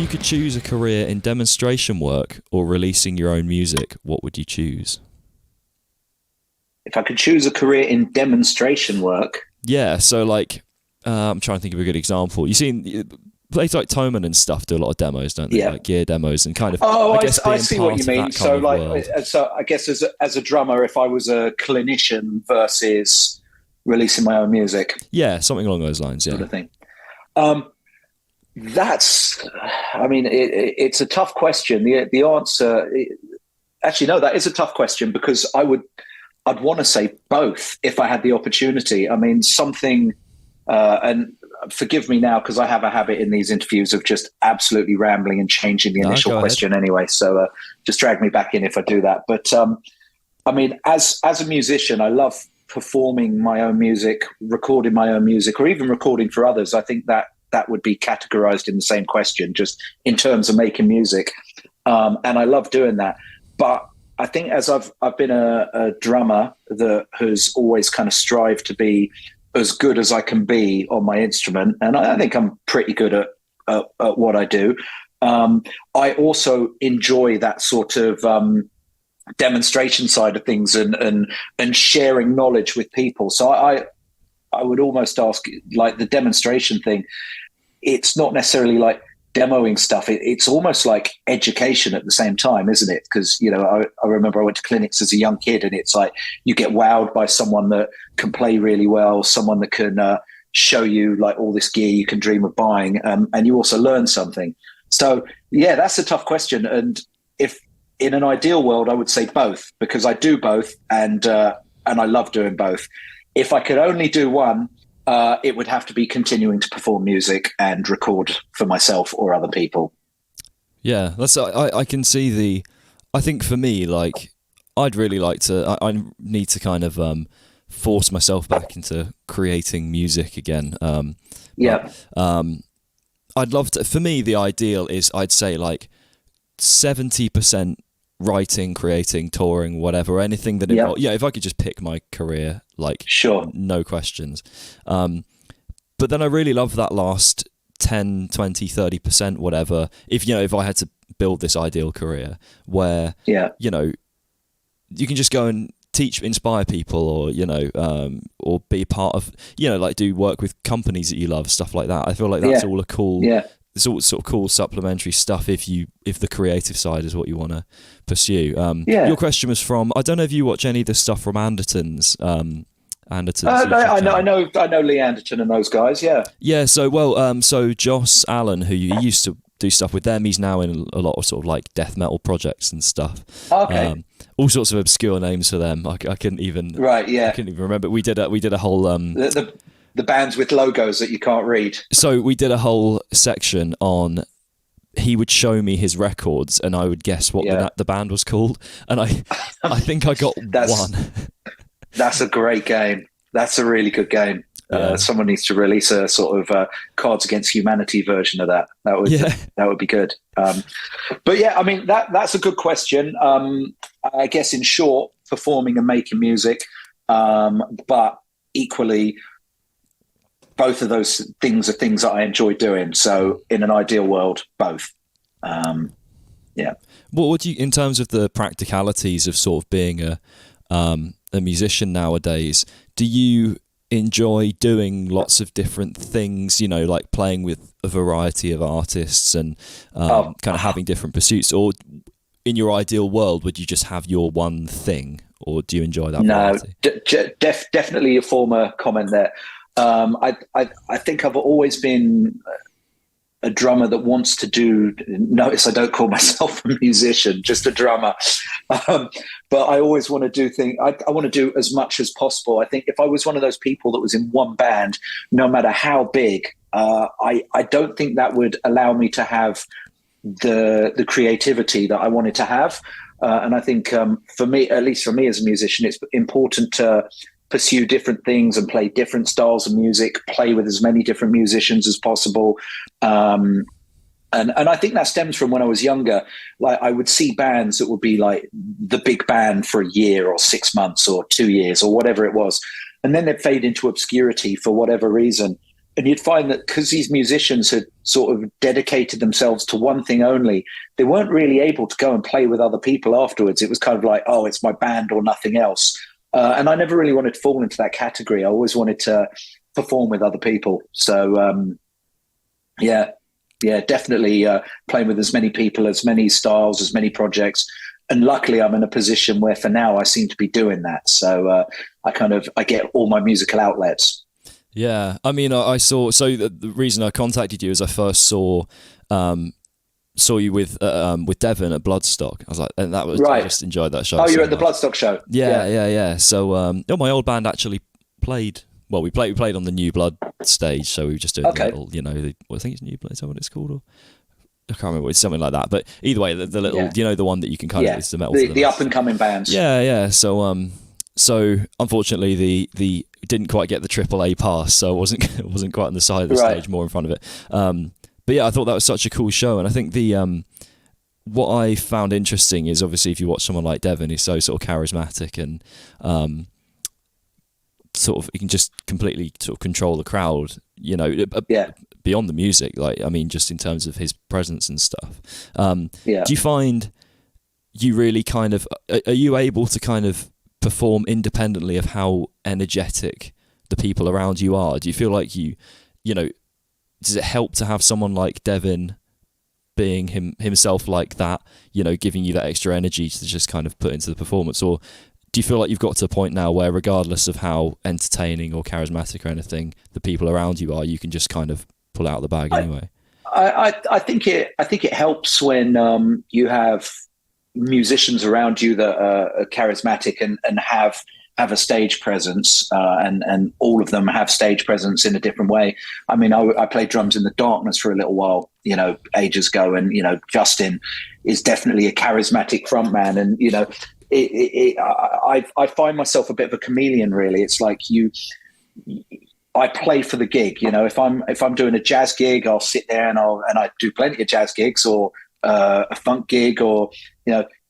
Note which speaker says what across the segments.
Speaker 1: could choose a career in demonstration work or releasing your own music, what would you choose?
Speaker 2: If I could choose a career in demonstration work.
Speaker 1: Yeah, so like, I'm trying to think of a good example. You've seen places like Toman and stuff do a lot of demos, don't they?
Speaker 2: Yeah.
Speaker 1: Like gear demos and kind of.
Speaker 2: Oh,
Speaker 1: I
Speaker 2: see what you mean. So like, so I guess as a drummer, if I was a clinician versus releasing my own music.
Speaker 1: Yeah, something along those lines. Yeah.
Speaker 2: Sort of thing. I mean, it's a tough question. The answer, actually, no, that is a tough question because I'd want to say both if I had the opportunity. I mean, something, and forgive me now because I have a habit in these interviews of just absolutely rambling and changing the initial question anyway. So just drag me back in if I do that. But I mean, as a musician, I love performing my own music, recording my own music, or even recording for others. I think that would be categorized in the same question, just in terms of making music. And I love doing that. But I think as I've been a drummer that has always kind of strived to be as good as I can be on my instrument, and I think I'm pretty good at what I do. I also enjoy that sort of demonstration side of things and sharing knowledge with people. So I would almost ask, like the demonstration thing, it's not necessarily like demoing stuff. It's almost like education at the same time, isn't it? Because, you know, I remember I went to clinics as a young kid and it's like you get wowed by someone that can play really well, someone that can show you like all this gear you can dream of buying, and you also learn something. So, yeah, that's a tough question. And if in an ideal world, I would say both, because I do both and I love doing both. If I could only do one, it would have to be continuing to perform music and record for myself or other people.
Speaker 1: Yeah, I can see I think for me, like, I'd really like to, I need to kind of force myself back into creating music again. I'd love to, for me, the ideal is, I'd say like 70% writing, creating, touring, whatever, anything that involves, if I could just pick my career, like,
Speaker 2: sure,
Speaker 1: no questions. But then I really love that last 10, 20, 30%, whatever, if I had to build this ideal career where, you know, you can just go and teach, inspire people, or, you know, or be part of, you know, like do work with companies that you love, stuff like that. I feel like that's all a cool, it's all sort of cool supplementary stuff if the creative side is what you want to pursue. Your question was from, I don't know if you watch any of the stuff from Anderton's. I know Lee Anderton and those guys. Yeah. So Joss Allen, who he used to do stuff with them, he's now in a lot of sort of like death metal projects and stuff.
Speaker 2: Okay.
Speaker 1: All sorts of obscure names for them. I couldn't even. Right. Yeah. I couldn't even remember. We did a whole
Speaker 2: the bands with logos that you can't read. So
Speaker 1: we did a whole section on, he would show me his records and I would guess what the band was called. And I think I got one.
Speaker 2: That's a great game. That's a really good game. Someone needs to release a sort of Cards Against Humanity version of that. That would be good. But yeah, I mean, that's a good question. I guess in short, performing and making music, but equally, both of those things are things that I enjoy doing. So in an ideal world, both.
Speaker 1: What do you, in terms of the practicalities of sort of being a musician nowadays, do you enjoy doing lots of different things, you know, like playing with a variety of artists and kind of having different pursuits? Or in your ideal world, would you just have your one thing? Or do you enjoy that variety?
Speaker 2: No, definitely a former comment there. I think I've always been a drummer that wants to do, notice I don't call myself a musician, just a drummer. But I always want to do things, I want to do as much as possible. I think if I was one of those people that was in one band, no matter how big, I don't think that would allow me to have the creativity that I wanted to have. And I think for me, at least for me as a musician, it's important to pursue different things and play different styles of music, play with as many different musicians as possible. And I think that stems from when I was younger. Like I would see bands that would be like the big band for a year or 6 months or 2 years or whatever it was. And then they'd fade into obscurity for whatever reason. And you'd find that because these musicians had sort of dedicated themselves to one thing only, they weren't really able to go and play with other people afterwards. It was kind of like, oh, it's my band or nothing else. And I never really wanted to fall into that category. I always wanted to perform with other people. So, definitely playing with as many people, as many styles, as many projects. And luckily I'm in a position where for now I seem to be doing that. So I get all my musical outlets.
Speaker 1: Yeah. I mean, I saw, so the reason I contacted you is I first saw you with Devin at Bloodstock. I was like, and that was, right. I just enjoyed that show.
Speaker 2: Oh, you're at the Bloodstock show.
Speaker 1: Yeah. So, my old band actually played. Well, we played on the New Blood stage, so we were just doing a little, I think it's New Blood, is that what it's called? Or I can't remember, it's something like that. But either way, the little, the one that you can kind of, it's the metal.
Speaker 2: The up and coming bands.
Speaker 1: Yeah. So unfortunately, the didn't quite get the AAA pass, so I wasn't quite on the side of the stage, more in front of it. But yeah, I thought that was such a cool show, and I think what I found interesting is obviously if you watch someone like Devin, he's so sort of charismatic and sort of he can just completely sort of control the crowd, beyond the music. Like, I mean, just in terms of his presence and stuff. Do you find you really kind of are you able to kind of perform independently of how energetic the people around you are? Do you feel like does it help to have someone like Devin being himself like that, giving you that extra energy to just kind of put into the performance? Or do you feel like you've got to a point now where regardless of how entertaining or charismatic or anything the people around you are, you can just kind of pull out the bag anyway?
Speaker 2: I think it helps when you have musicians around you that are charismatic and have a stage presence, and all of them have stage presence in a different way. I mean, I played drums in the Darkness for a little while, ages ago, and Justin is definitely a charismatic frontman, and I find myself a bit of a chameleon, really. It's like I play for the gig. If I'm doing a jazz gig, I'll sit there and I do plenty of jazz gigs, or a funk gig, or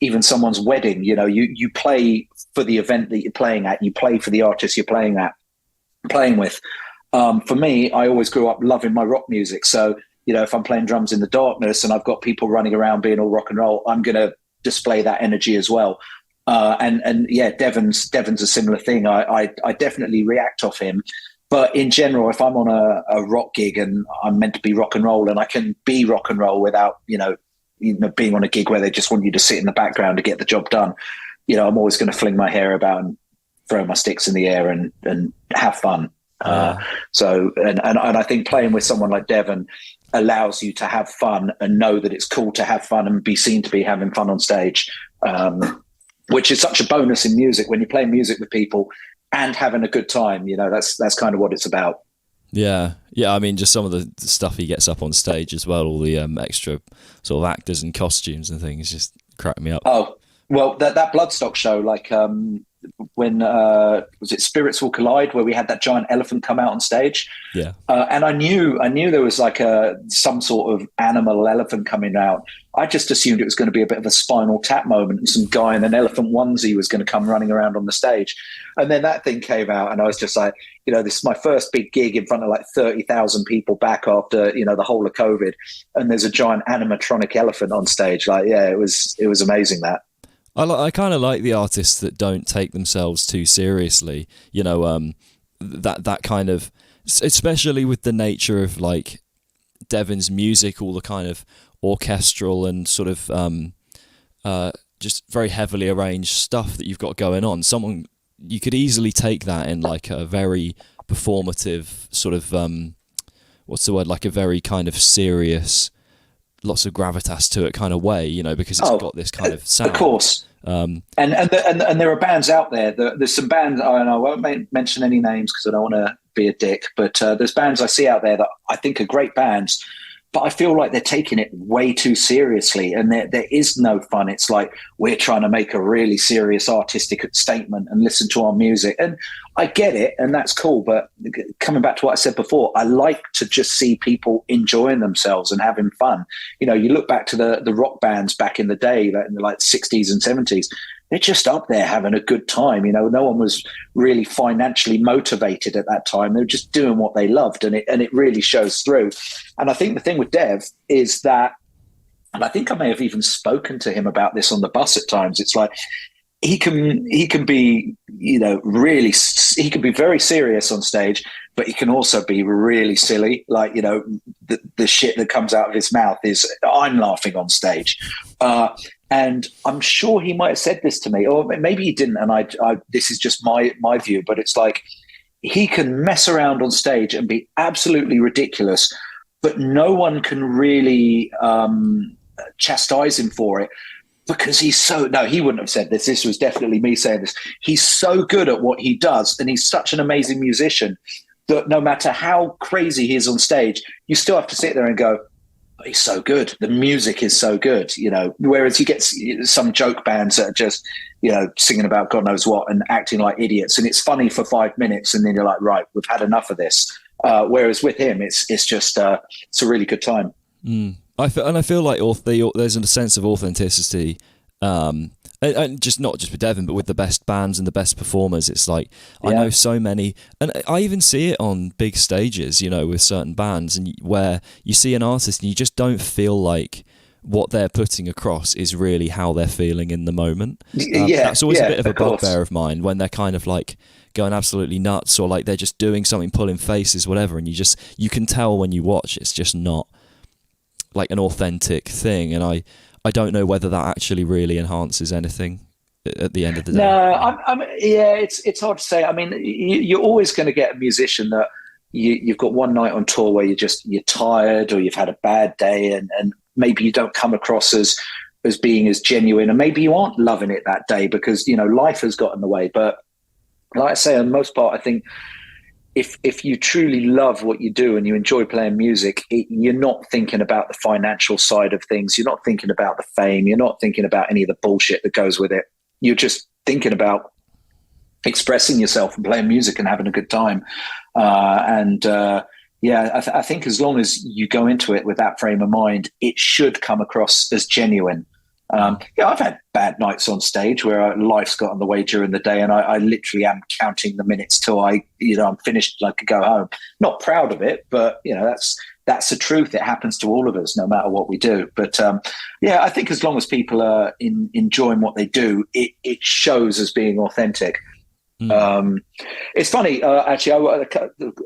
Speaker 2: even someone's wedding. You play for the event that you're playing at. You play for the artist you're playing with. For me, I always grew up loving my rock music. So if I'm playing drums in the Darkness and I've got people running around being all rock and roll, I'm going to display that energy as well. Devin's a similar thing. I definitely react off him. But in general, if I'm on a rock gig and I'm meant to be rock and roll, and I can be rock and roll without, being on a gig where they just want you to sit in the background to get the job done, I'm always going to fling my hair about and throw my sticks in the air and have fun. So I think playing with someone like Devin allows you to have fun and know that it's cool to have fun and be seen to be having fun on stage, which is such a bonus in music when you're playing music with people and having a good time. That's kind of what it's about.
Speaker 1: Yeah. I mean, just some of the stuff he gets up on stage as well, all the extra sort of actors and costumes and things, just crack me up.
Speaker 2: Oh, well, that Bloodstock show, like when was it Spirits Will Collide, where we had that giant elephant come out on stage?
Speaker 1: Yeah.
Speaker 2: And I knew there was like some sort of animal elephant coming out. I just assumed it was going to be a bit of a Spinal Tap moment and some guy in an elephant onesie was going to come running around on the stage. And then that thing came out and I was just like, this is my first big gig in front of like 30,000 people back after, the whole of COVID. And there's a giant animatronic elephant on stage. Like, yeah, it was amazing that.
Speaker 1: I kind of like the artists that don't take themselves too seriously, that kind of, especially with the nature of like Devin's music, all the kind of orchestral and sort of just very heavily arranged stuff that you've got going on. You could easily take that in like a very performative sort of, like a very kind of serious, lots of gravitas to it kind of way, because it's got this kind of sound.
Speaker 2: Of course. And there are bands out there. There's some bands, and I won't mention any names because I don't want to be a dick, but there's bands I see out there that I think are great bands, but I feel like they're taking it way too seriously, and there is no fun. It's like we're trying to make a really serious artistic statement and listen to our music. And I get it, and that's cool. But coming back to what I said before, I like to just see people enjoying themselves and having fun. You look back to the rock bands back in the day, like in the 60s and 70s. they're just up there having a good time. You know, no one was really financially motivated at that time. They were just doing what they loved, and it really shows through. And I think the thing with Dev is that, and I think I may have even spoken to him about this on the bus at times. It's like he can be, you know, really, he can be very serious on stage, but he can also be really silly. Like, you know, the shit that comes out of his mouth is, I'm laughing on stage. And I'm sure he might have said this to me, or maybe he didn't. And I this is just my view, but it's like, he can mess around on stage and be absolutely ridiculous, but no one can really chastise him for it. Because he's no, he wouldn't have said this. This was definitely me saying this. He's so good at what he does, and he's such an amazing musician that no matter how crazy he is on stage, you still have to sit there and go, oh, he's so good. The music is so good, you know. Whereas you get some joke bands that are just, you know, singing about God knows what and acting like idiots, and it's funny for 5 minutes, and then you're like, right, we've had enough of this. Whereas with him, it's just it's a really good time.
Speaker 1: Mm. I feel like there's a sense of authenticity, and just not just with Devin, but with the best bands and the best performers. It's like, I know so many, and I even see it on big stages, you know, with certain bands, and where you see an artist and you just don't feel like what they're putting across is really how they're feeling in the moment. That's always a bit of a bugbear of mine, when they're kind of like going absolutely nuts, or like they're just doing something, pulling faces, whatever, and you can tell when you watch, it's just not like an authentic thing, and I don't know whether that actually really enhances anything at the end of the day.
Speaker 2: No, it's hard to say. I mean, you're always going to get a musician that you've got one night on tour where you're tired, or you've had a bad day, and maybe you don't come across as being as genuine, and maybe you aren't loving it that day because, you know, life has got in the way. But like I say, on the most part, I think if you truly love what you do and you enjoy playing music, you're not thinking about the financial side of things. You're not thinking about the fame. You're not thinking about any of the bullshit that goes with it. You're just thinking about expressing yourself and playing music and having a good time. I think as long as you go into it with that frame of mind, it should come across as genuine. I've had bad nights on stage where life's got in the way during the day, and I literally am counting the minutes till I'm finished, like I go home. Not proud of it, but you know, that's the truth. It happens to all of us, no matter what we do. But I think as long as people are enjoying what they do, it shows as being authentic. It's funny, actually.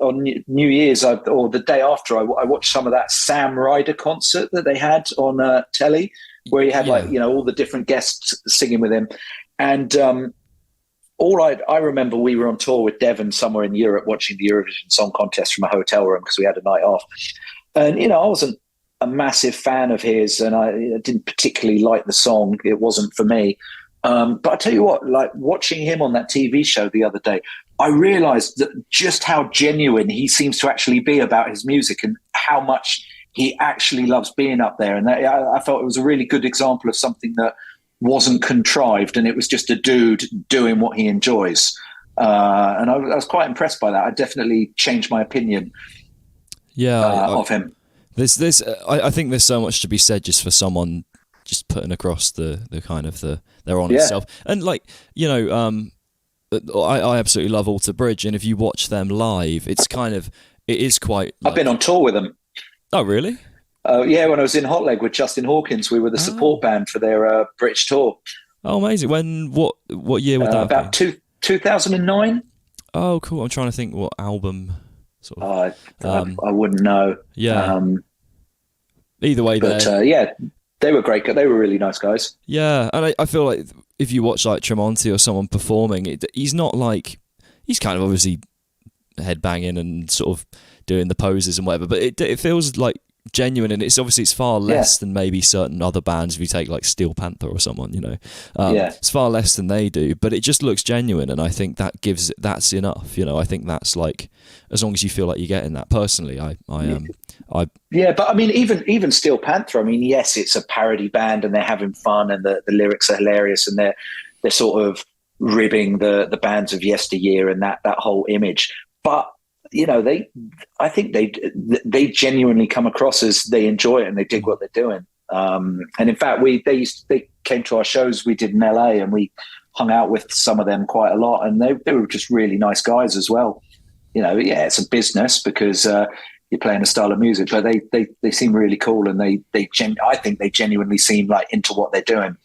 Speaker 2: On New Year's or the day after, I watched some of that Sam Ryder concert that they had on telly, where he had like, you know, all the different guests singing with him. And I remember, we were on tour with Devin somewhere in Europe watching the Eurovision Song Contest from a hotel room because we had a night off. And, you know, I wasn't a massive fan of his, and I didn't particularly like the song. It wasn't for me. But I tell you what, like watching him on that TV show the other day, I realized that just how genuine he seems to actually be about his music, and how much he actually loves being up there. And I felt it was a really good example of something that wasn't contrived, and it was just a dude doing what he enjoys. And I was quite impressed by that. I definitely changed my opinion of him.
Speaker 1: I think there's so much to be said just for someone just putting across the kind of their honest self. And like, you know, I absolutely love Alter Bridge, and if you watch them live, it is quite like,
Speaker 2: I've been on tour with them.
Speaker 1: Oh, really?
Speaker 2: Yeah, when I was in Hot Leg with Justin Hawkins, we were the support band for their British tour.
Speaker 1: Oh, amazing. What year would that
Speaker 2: about
Speaker 1: be?
Speaker 2: 2009.
Speaker 1: Oh, cool. I'm trying to think what album sort of.
Speaker 2: I wouldn't know.
Speaker 1: Yeah. Either way,
Speaker 2: but they were great. They were really nice guys.
Speaker 1: Yeah, and I feel like if you watch like Tremonti or someone performing, he's not like, he's kind of obviously headbanging and sort of doing the poses and whatever, but it feels like genuine, and it's far less than maybe certain other bands. If you take like Steel Panther or someone, you know, it's far less than they do, but it just looks genuine, and I think that's enough. You know, I think that's like, as long as you feel like you're getting that. Personally,
Speaker 2: Yeah, but I mean, even Steel Panther, I mean, yes, it's a parody band and they're having fun, and the lyrics are hilarious, and they're sort of ribbing the bands of yesteryear and that whole image. But you know, I think they genuinely come across as they enjoy it and they dig what they're doing. And in fact, they came to our shows we did in LA, and we hung out with some of them quite a lot, and they were just really nice guys as well. It's a business because you're playing a style of music, but they seem really cool, and I think they genuinely seem like into what they're doing.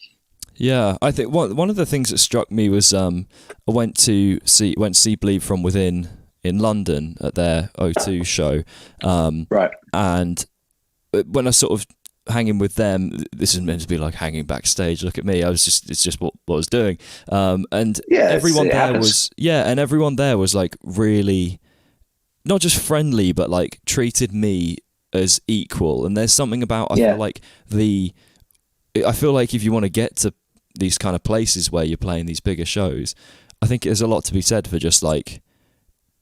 Speaker 1: Yeah, I think one of the things that struck me was I went to see Bleed From Within in London at their O2 show,
Speaker 2: right,
Speaker 1: and when I sort of hanging with them, this is meant to be like hanging backstage. Look at me, it's just what I was doing, and everyone there was like really not just friendly, but like treated me as equal. And there's something about I feel like if you want to get to these kind of places where you're playing these bigger shows, I think there's a lot to be said for just like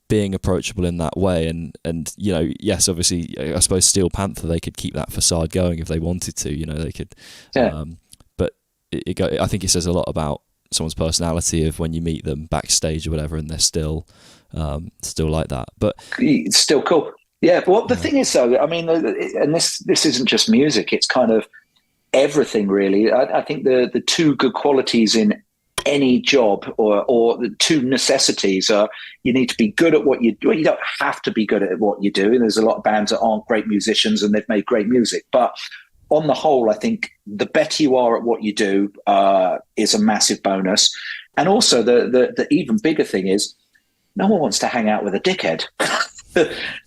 Speaker 1: being approachable in that way. And yes, obviously, I suppose Steel Panther, they could keep that facade going if they wanted to. They could. Yeah. But I think it says a lot about someone's personality of when you meet them backstage or whatever, and they're still like that. But
Speaker 2: it's still cool. Yeah. Well, the thing is, though, I mean, and this isn't just music; it's kind of everything, really. I think the two good qualities in any job, or the two necessities, are you need to be good at what you do. You don't have to be good at what you do. And there's a lot of bands that aren't great musicians and they've made great music. But on the whole, I think the better you are at what you do is a massive bonus. And also the even bigger thing is no one wants to hang out with a dickhead.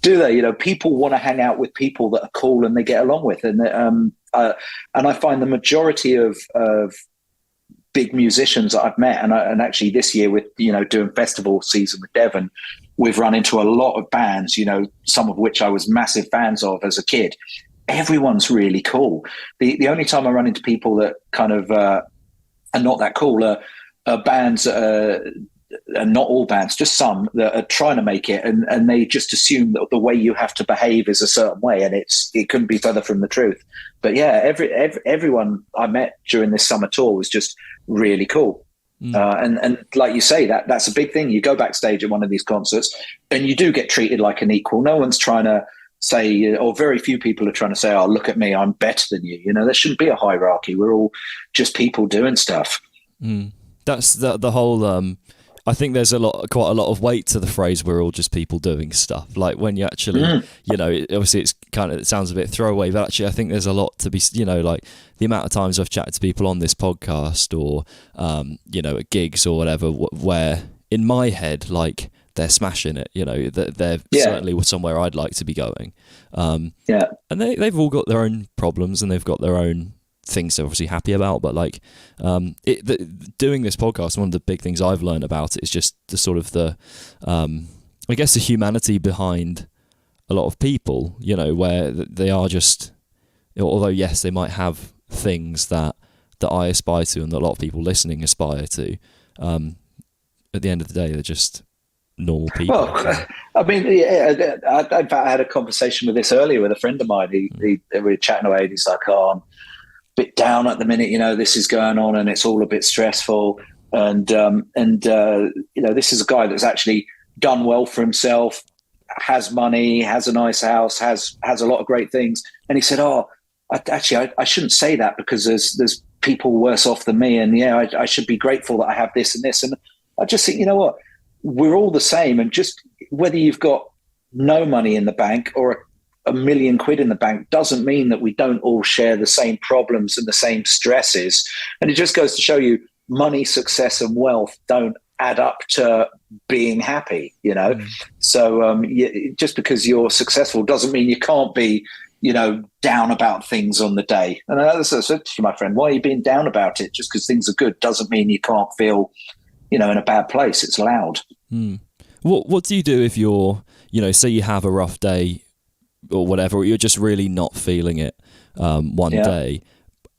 Speaker 2: Do they? People want to hang out with people that are cool and they get along with. And I find the majority of big musicians that I've met, and actually this year with doing festival season with Devin, we've run into a lot of bands, some of which I was massive fans of as a kid. Everyone's really cool. The only time I run into people that kind of are not that cool are bands, and not all bands, just some that are trying to make it, and they just assume that the way you have to behave is a certain way, and it couldn't be further from the truth. But yeah, everyone I met during this summer tour was just really cool. And like you say, that's a big thing. You go backstage at one of these concerts and you do get treated like an equal. No one's trying to say, or very few people are trying to say, oh, look at me, I'm better than you. There shouldn't be a hierarchy. We're all just people doing stuff.
Speaker 1: That's the whole I think there's quite a lot of weight to the phrase "we're all just people doing stuff." Like when you actually, obviously it sounds a bit throwaway, but actually I think there's a lot to be, like the amount of times I've chatted to people on this podcast or, at gigs or whatever, where in my head, like they're smashing it, that they're certainly somewhere I'd like to be going. And they've all got their own problems and they've got their own things they're obviously happy about, but like doing this podcast, one of the big things I've learned about it is just the sort of I guess the humanity behind a lot of people, where they are just, although yes, they might have things that I aspire to and that a lot of people listening aspire to, at the end of the day they're just normal people.
Speaker 2: Well, I mean, in fact I had a conversation with this earlier with a friend of mine. We were chatting away and he's like, oh, I'm bit down at the minute, this is going on and it's all a bit stressful, and this is a guy that's actually done well for himself, has money, has a nice house, has a lot of great things, and he said, oh, I shouldn't say that because there's people worse off than me, and I should be grateful that I have this and this. And I just think, what, we're all the same, and just whether you've got no money in the bank or a million quid in the bank doesn't mean that we don't all share the same problems and the same stresses. And it just goes to show you money, success and wealth don't add up to being happy, So just because you're successful doesn't mean you can't be, down about things on the day. And as I said to my friend, why are you being down about it? Just because things are good doesn't mean you can't feel, in a bad place. It's loud.
Speaker 1: What do you do if you're, say you have a rough day or whatever, or you're just really not feeling it one day?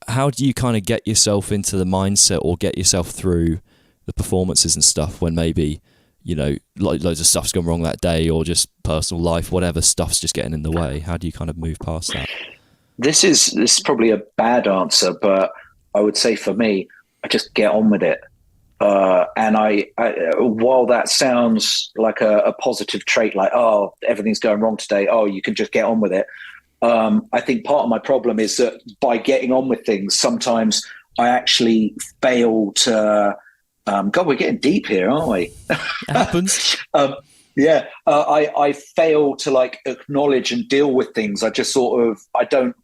Speaker 1: How do you kind of get yourself into the mindset or get yourself through the performances and stuff when maybe, loads of stuff's gone wrong that day, or just personal life, whatever stuff's just getting in the way? How do you kind of move past that?
Speaker 2: This is probably a bad answer, but I would say for me, I just get on with it. And I while that sounds like a positive trait, like, oh, everything's going wrong today, oh, you can just get on with it, I think part of my problem is that by getting on with things, sometimes I actually fail to. God, we're getting deep here, aren't we?
Speaker 1: It happens.
Speaker 2: I fail to like acknowledge and deal with things. I just I don't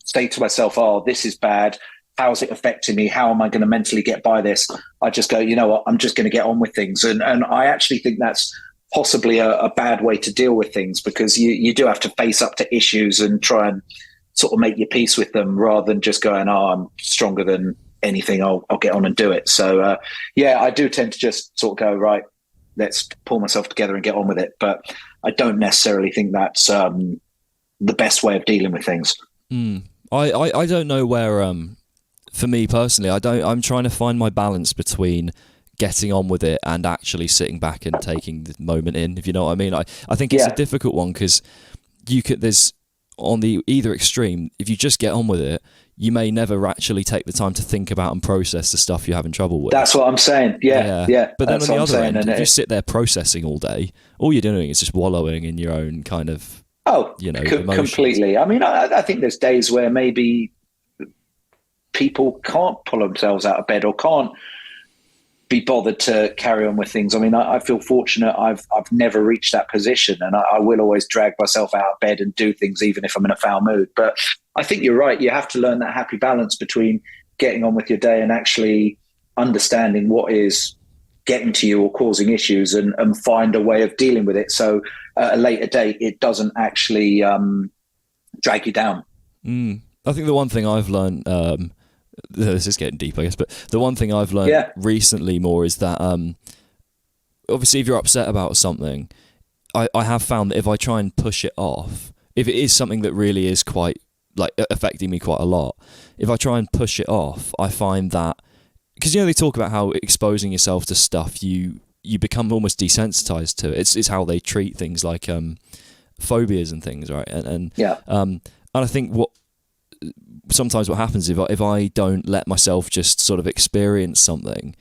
Speaker 2: say to myself, "Oh, this is bad. How's it affecting me? How am I going to mentally get by this?" I just go, you know what? I'm just going to get on with things, and I actually think that's possibly a bad way to deal with things, because you do have to face up to issues and try and sort of make your peace with them, rather than just going, "Oh, I'm stronger than anything. I'll get on and do it." So I do tend to just sort of go, right, let's pull myself together and get on with it. But I don't necessarily think that's the best way of dealing with things.
Speaker 1: I don't know where, for me personally, I'm trying to find my balance between getting on with it and actually sitting back and taking the moment in, if you know what I mean. I think it's a difficult one, because there's on the either extreme, if you just get on with it, you may never actually take the time to think about and process the stuff you're having trouble with.
Speaker 2: That's what I'm saying. Yeah.
Speaker 1: But then on the other end, if you sit there processing all day, all you're doing is just wallowing in your own kind of, emotions.
Speaker 2: Completely. I mean, I think there's days where maybe people can't pull themselves out of bed or can't be bothered to carry on with things. I mean, I feel fortunate. I've never reached that position, and I will always drag myself out of bed and do things, even if I'm in a foul mood. But I think you're right. You have to learn that happy balance between getting on with your day and actually understanding what is getting to you or causing issues, and find a way of dealing with it. So at a later date, it doesn't actually drag you down.
Speaker 1: I think the one thing I've learned, this is getting deep, I guess, but the one thing I've learned recently more is that obviously if you're upset about something, I have found that if I try and push it off, if it is something that really is quite like affecting me quite a lot, if I try and push it off, I find that, because they talk about how exposing yourself to stuff, you become almost desensitized to it. It's how they treat things like phobias and things, right? And I think sometimes what happens if I don't let myself just sort of experience something,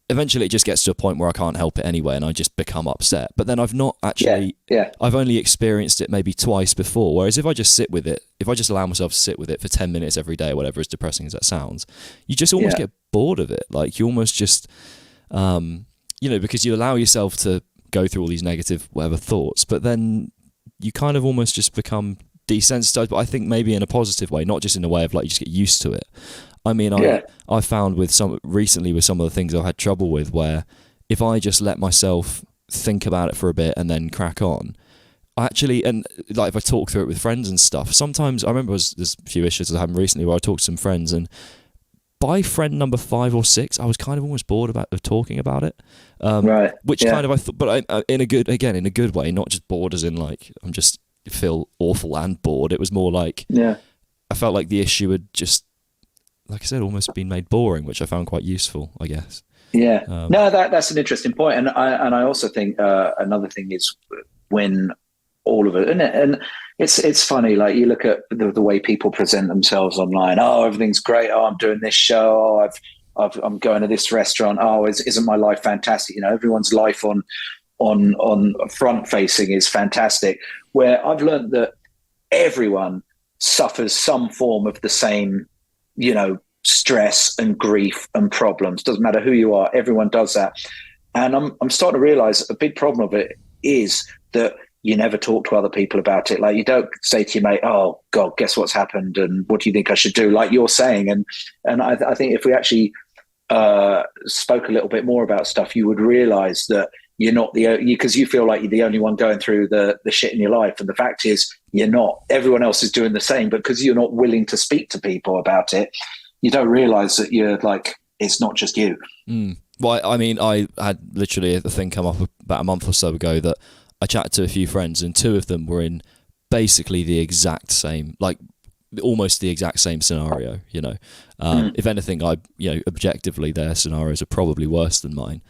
Speaker 1: eventually it just gets to a point where I can't help it anyway, and I just become upset. But then I've not actually, I've only experienced it maybe twice before. Whereas if I just sit with it, if I just allow myself to sit with it for 10 minutes every day, whatever, as depressing as that sounds, you just almost get bored of it. Like you almost just, because you allow yourself to go through all these negative whatever thoughts, but then you kind of almost just become desensitized, but I think maybe in a positive way, not just in a way of like you just get used to it. I mean, I found recently with some of the things I've had trouble with, where if I just let myself think about it for a bit and then crack on, and like if I talk through it with friends and stuff, sometimes I remember there's a few issues that happened recently where I talked to some friends, and by friend number 5 or 6, I was kind of almost bored of talking about it. Which kind of I thought, but in a good way, not just bored as in like I'm just feel awful and bored. It was more like I felt like the issue had just, like I said, almost been made boring, which I found quite useful, I guess. That's an interesting point. And I also think another thing is when all of it, and it's funny, like you look at the way people present themselves online. Oh, everything's great. Oh, I'm doing this show. Oh, I'm going to this restaurant. Oh, isn't my life fantastic? Everyone's life on front facing is fantastic, where I've learned that everyone suffers some form of the same, stress and grief and problems. Doesn't matter who you are, everyone does that. And I'm starting to realize a big problem of it is that you never talk to other people about it. Like you don't say to your mate, "Oh God, guess what's happened? And what do you think I should do?" Like you're saying. And I think if we actually spoke a little bit more about stuff, you would realize that you're not because you feel like you're the only one going through the shit in your life. And the fact is you're not. Everyone else is doing the same, but because you're not willing to speak to people about it, you don't realize that you're like, it's not just you. Well, I mean, I had literally a thing come up about a month or so ago that I chatted to a few friends, and 2 of them were in basically the exact same, like almost the exact same scenario, If anything, objectively their scenarios are probably worse than mine.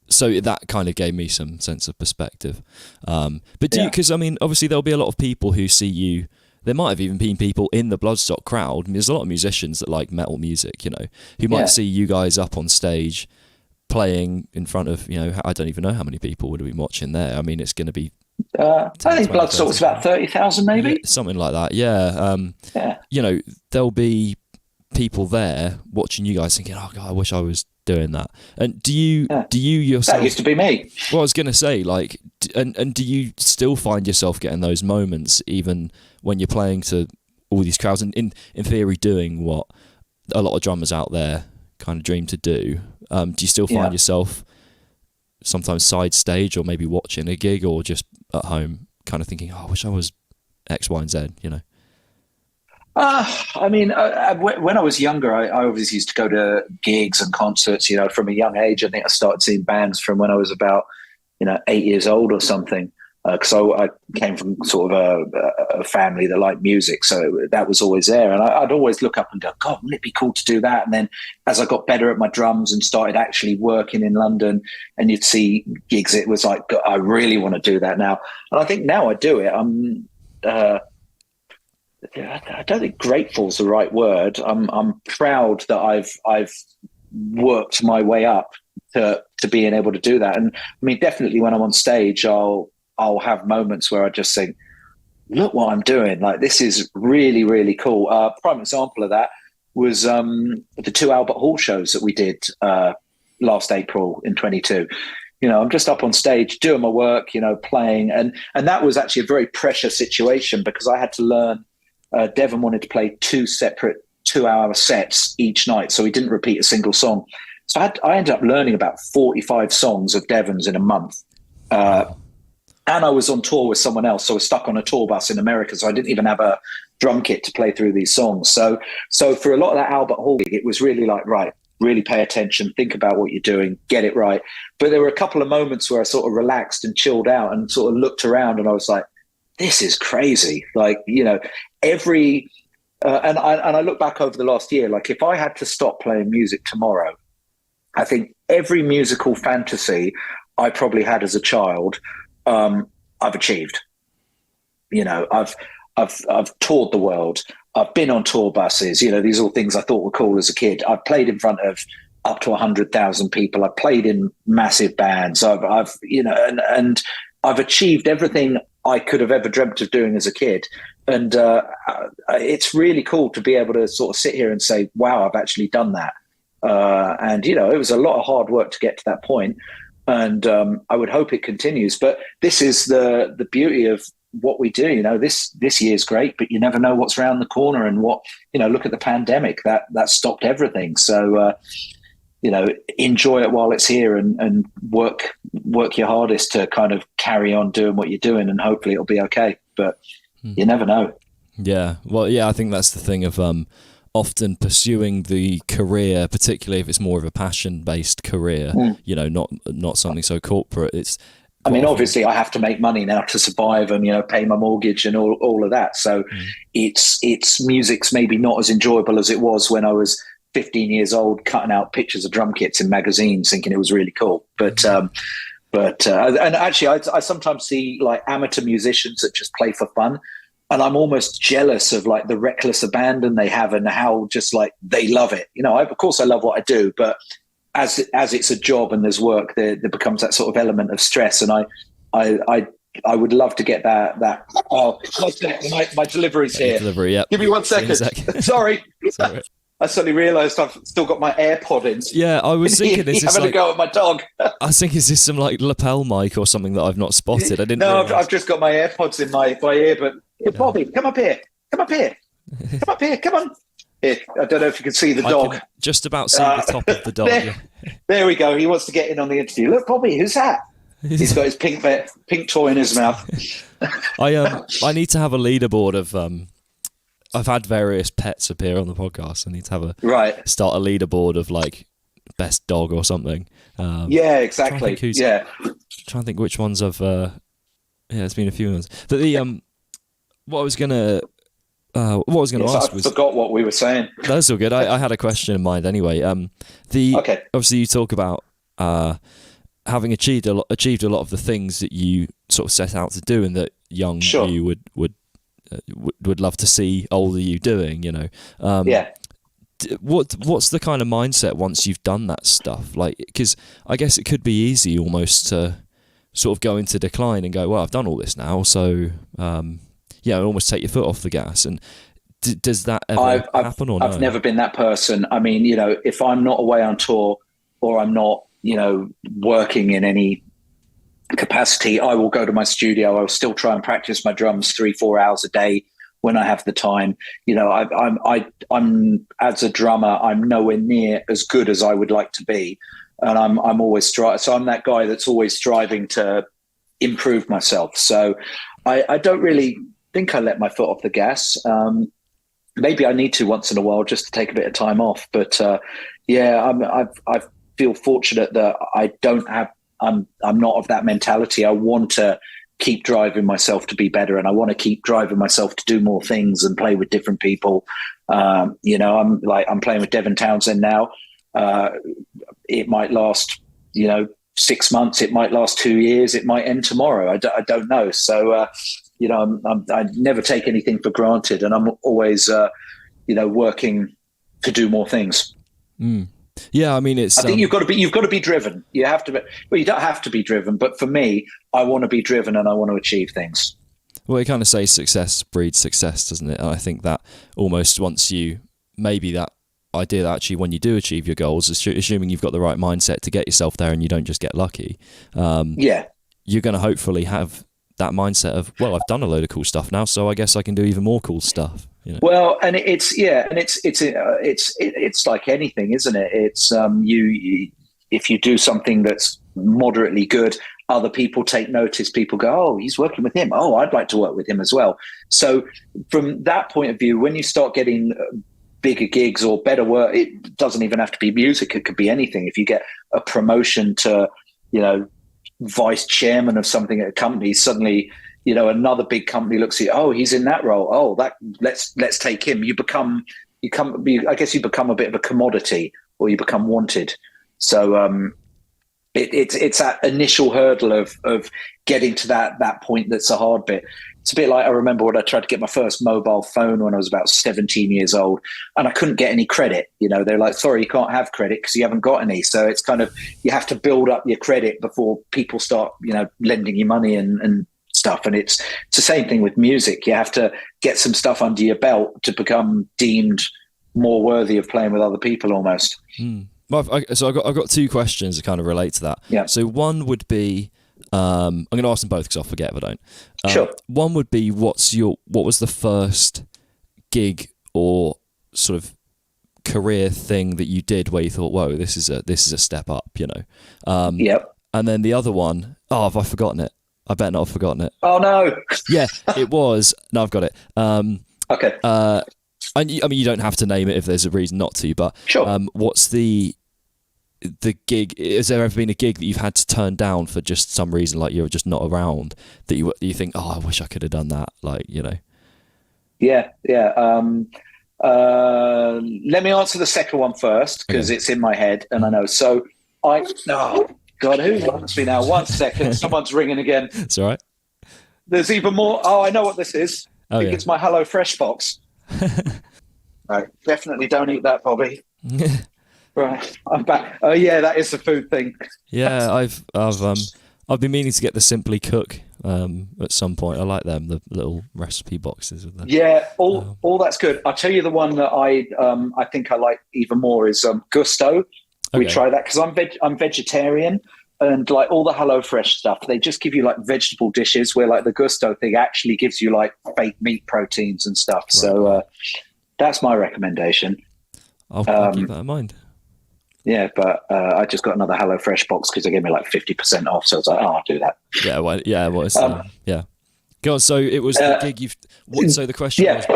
Speaker 1: So that kind of gave me some sense of perspective. But because I mean, obviously there'll be a lot of people who see you. There might have even been people in the Bloodstock crowd. There's a lot of musicians that like metal music, who might see you guys up on stage playing in front of, I don't even know how many people would have been watching there. I mean, it's going to be
Speaker 2: I think Bloodstock was about 30,000, maybe.
Speaker 1: Yeah, something like that. Yeah. You know, there'll be people there watching you guys thinking, "Oh God, I wish I was doing that." And do you yourself?
Speaker 2: That used to be me.
Speaker 1: Well, I was going to say, like, and do you still find yourself getting those moments even when you're playing to all these crowds and in theory doing what a lot of drummers out there kind of dream to do? Do you still find yourself sometimes side stage or maybe watching a gig or just at home kind of thinking, "Oh, I wish I was X, Y, and Z," you know?
Speaker 2: I mean, when I was younger, I obviously used to go to gigs and concerts, you know, from a young age. I think I started seeing bands from when I was about, 8 years old or something. Because I came from sort of a family that liked music. So that was always there. And I'd always look up and go, God, wouldn't it be cool to do that? And then as I got better at my drums and started actually working in London and you'd see gigs, it was like, I really want to do that now. And I think now I do it. I don't think grateful is the right word. I'm proud that I've worked my way up to being able to do that. And I mean, definitely when I'm on stage, I'll have moments where I just think, look what I'm doing. Like, this is really, really cool. Prime example of that was the 2 Albert Hall shows that we did last April in 22. I'm just up on stage doing my work, playing. And that was actually a very precious situation because I had to learn. Devin wanted to play 2 separate 2-hour sets each night, so he didn't repeat a single song. So I ended up learning about 45 songs of Devin's in a month. And I was on tour with someone else, so I was stuck on a tour bus in America, so I didn't even have a drum kit to play through these songs. So for a lot of that Albert Hall gig, it was really like, right, really pay attention, think about what you're doing, get it right. But there were a couple of moments where I sort of relaxed and chilled out and sort of looked around and I was like, this is crazy. Like, every and I look back over the last year, like if I had to stop playing music tomorrow, I think every musical fantasy I probably had as a child, I've achieved. I've toured the world. I've been on tour buses. These are all things I thought were cool as a kid. I've played in front of up to 100,000 people. I've played in massive bands. I've I've achieved everything I could have ever dreamt of doing as a kid. And it's really cool to be able to sort of sit here and say, wow, I've actually done that. And, it was a lot of hard work to get to that point. And I would hope it continues. But this is the beauty of what we do. This year's great, but you never know what's around the corner. And look at the pandemic, that stopped everything. So, enjoy it while it's here and work your hardest to kind of carry on doing what you're doing, and hopefully it'll be okay. But you never know.
Speaker 1: Yeah. Well, yeah, I think that's the thing of often pursuing the career, particularly if it's more of a passion-based career, not something so corporate.
Speaker 2: Obviously I have to make money now to survive and, pay my mortgage and all of that. So it's music's maybe not as enjoyable as it was when I was 15 years old, cutting out pictures of drum kits in magazines, thinking it was really cool. But and actually, I sometimes see like amateur musicians that just play for fun, and I'm almost jealous of like the reckless abandon they have and how just like they love it. Of course, I love what I do, but as it's a job and there's work, there becomes that sort of element of stress. And I would love to get that. Oh, my delivery's here.
Speaker 1: Delivery, yeah.
Speaker 2: Give me 1 second. Sorry. I suddenly realised I've still got my AirPod in.
Speaker 1: Yeah, I was thinking, is this
Speaker 2: having a go at my dog?
Speaker 1: I was thinking, is this some like lapel mic or something that I've not spotted? I didn't.
Speaker 2: No, I've just got my AirPods in my ear. But hey, Bobby, come up here. Come up here. Come on. Here, I don't know if you can see the dog.
Speaker 1: I can just about see the top of the dog.
Speaker 2: There we go. He wants to get in on the interview. Look, Bobby, who's that? He's got his pink toy in his mouth.
Speaker 1: I need to have a leaderboard of I've had various pets appear on the podcast. I need to have start a leaderboard of like best dog or something.
Speaker 2: Yeah, exactly.
Speaker 1: Trying to think which ones I've. There's been a few ones. But what I was gonna ask was.
Speaker 2: I forgot what we were saying.
Speaker 1: That's all good. I had a question in mind anyway. Obviously you talk about having achieved a lot of the things that you sort of set out to do, and that young you would love to see older you doing, what's the kind of mindset once you've done that stuff? Like, because I guess it could be easy almost to sort of go into decline and go, well, I've done all this now, so almost take your foot off the gas. And does that ever happen or no?
Speaker 2: I've never been that person. I mean, if I'm not away on tour or I'm not, working in any capacity, I will go to my studio. I will still try and practice my drums 3-4 hours a day when I have the time. I'm as a drummer, I'm nowhere near as good as I would like to be. And I'm always striving. So I'm that guy that's always striving to improve myself. So I don't really think I let my foot off the gas. Maybe I need to once in a while just to take a bit of time off. But I feel fortunate that I don't have. I'm not of that mentality. I want to keep driving myself to be better, and I want to keep driving myself to do more things and play with different people. I'm playing with Devin Townsend now. It might last, 6 months. It might last 2 years. It might end tomorrow. I don't know. So, I never take anything for granted, and I'm always, working to do more things.
Speaker 1: Mm. Yeah, I mean, I
Speaker 2: think you've got to be driven. You have to be. Well, you don't have to be driven, but for me, I want to be driven and I want to achieve things.
Speaker 1: Well, you kind of say success breeds success, doesn't it? And I think that almost once maybe that idea that actually when you do achieve your goals, assuming you've got the right mindset to get yourself there and you don't just get lucky, you're going to hopefully have that mindset of, well, I've done a load of cool stuff now, so I guess I can do even more cool stuff.
Speaker 2: Well, and it's like anything, isn't it? It's if you do something that's moderately good, other people take notice. People go, oh, he's working with him. Oh, I'd like to work with him as well. So from that point of view, when you start getting bigger gigs or better work, it doesn't even have to be music. It could be anything. If you get a promotion to, vice chairman of something at a company, suddenly, another big company looks at you, oh, he's in that role. Oh, let's take him. I guess you become a bit of a commodity, or you become wanted. So it's that initial hurdle of getting to that point that's a hard bit. It's a bit like, I remember when I tried to get my first mobile phone when I was about 17 years old, and I couldn't get any credit. They're like, sorry, you can't have credit because you haven't got any. So it's kind of, you have to build up your credit before people start, lending you money and stuff. And it's the same thing with music. You have to get some stuff under your belt to become deemed more worthy of playing with other people almost.
Speaker 1: Mm. So I've got two questions that kind of relate to that.
Speaker 2: Yeah.
Speaker 1: So one would be, I'm going to ask them both because I'll forget if I don't.
Speaker 2: Sure.
Speaker 1: One would be, what was the first gig or sort of career thing that you did where you thought, whoa, this is a step up,
Speaker 2: Yep.
Speaker 1: And then the other one, have I forgotten it? I better not have forgotten it.
Speaker 2: Oh no.
Speaker 1: Yeah, it was. No, I've got it.
Speaker 2: Okay.
Speaker 1: I mean, you don't have to name it if there's a reason not to, but
Speaker 2: sure.
Speaker 1: What's the gig? Has there ever been a gig that you've had to turn down for just some reason, like you're just not around, that you think, oh, I wish I could have done that,
Speaker 2: Yeah. Let me answer the second one first because it's in my head and I know. So oh God, who wants me now? 1 second, someone's ringing again.
Speaker 1: It's all right.
Speaker 2: There's even more. Oh, I know what this is. I think it's my Hello Fresh box. Right, definitely don't eat that, Bobby. Right, I'm back. Oh yeah, that is the food thing.
Speaker 1: Yeah, I've been meaning to get the Simply Cook at some point. I like them, the little recipe boxes with them.
Speaker 2: Yeah, all that's good. I'll tell you the one that I think I like even more is Gusto. We try that because I'm vegetarian, and like all the HelloFresh stuff, they just give you like vegetable dishes where like the Gusto thing actually gives you like fake meat proteins and stuff. Right. So that's my recommendation.
Speaker 1: I'll keep that in mind.
Speaker 2: Yeah, but I just got another HelloFresh box because they gave me like 50% off. So I was like, I'll do that.
Speaker 1: Yeah, well, yeah, it was. Yeah. Go on. So it was the gig you've. So the question was,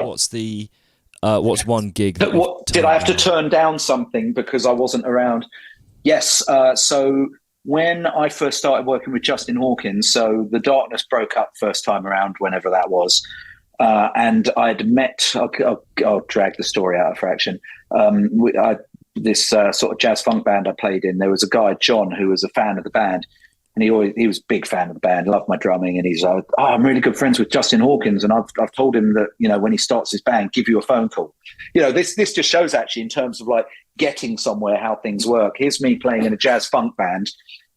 Speaker 1: what's one gig?
Speaker 2: Did I have to turn down something because I wasn't around? Yes. So when I first started working with Justin Hawkins, so the Darkness broke up first time around, whenever that was. And I'd met, I'll drag the story out a fraction. This sort of jazz funk band I played in, there was a guy, John, who was a fan of the band. And he was a big fan of the band, loved my drumming. And he's like, I'm really good friends with Justin Hawkins. And I've told him that, when he starts his band, give you a phone call. This just shows actually in terms of like getting somewhere, how things work. Here's me playing in a jazz funk band,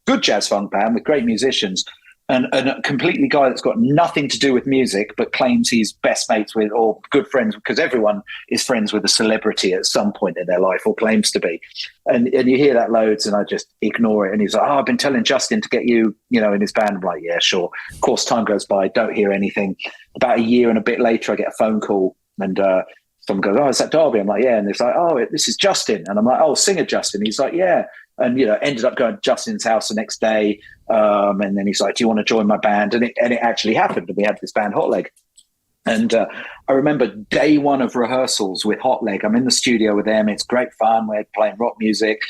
Speaker 2: good jazz funk band with great musicians. and a completely guy that's got nothing to do with music, but claims he's best mates with or good friends, because everyone is friends with a celebrity at some point in their life or claims to be. And you hear that loads, and I just ignore it. And he's like, I've been telling Justin to get you, in his band. I'm like, yeah, sure. Of course, time goes by, don't hear anything. About a year and a bit later, I get a phone call, and someone goes, oh, is that Darby? I'm like, yeah. And it's like, oh, this is Justin. And I'm like, oh, singer Justin. He's like, yeah. And, ended up going to Justin's house the next day. And then he's like, do you want to join my band? And it actually happened. And we had this band, Hot Leg. And I remember day one of rehearsals with Hot Leg. I'm in the studio with them. It's great fun. We're playing rock music.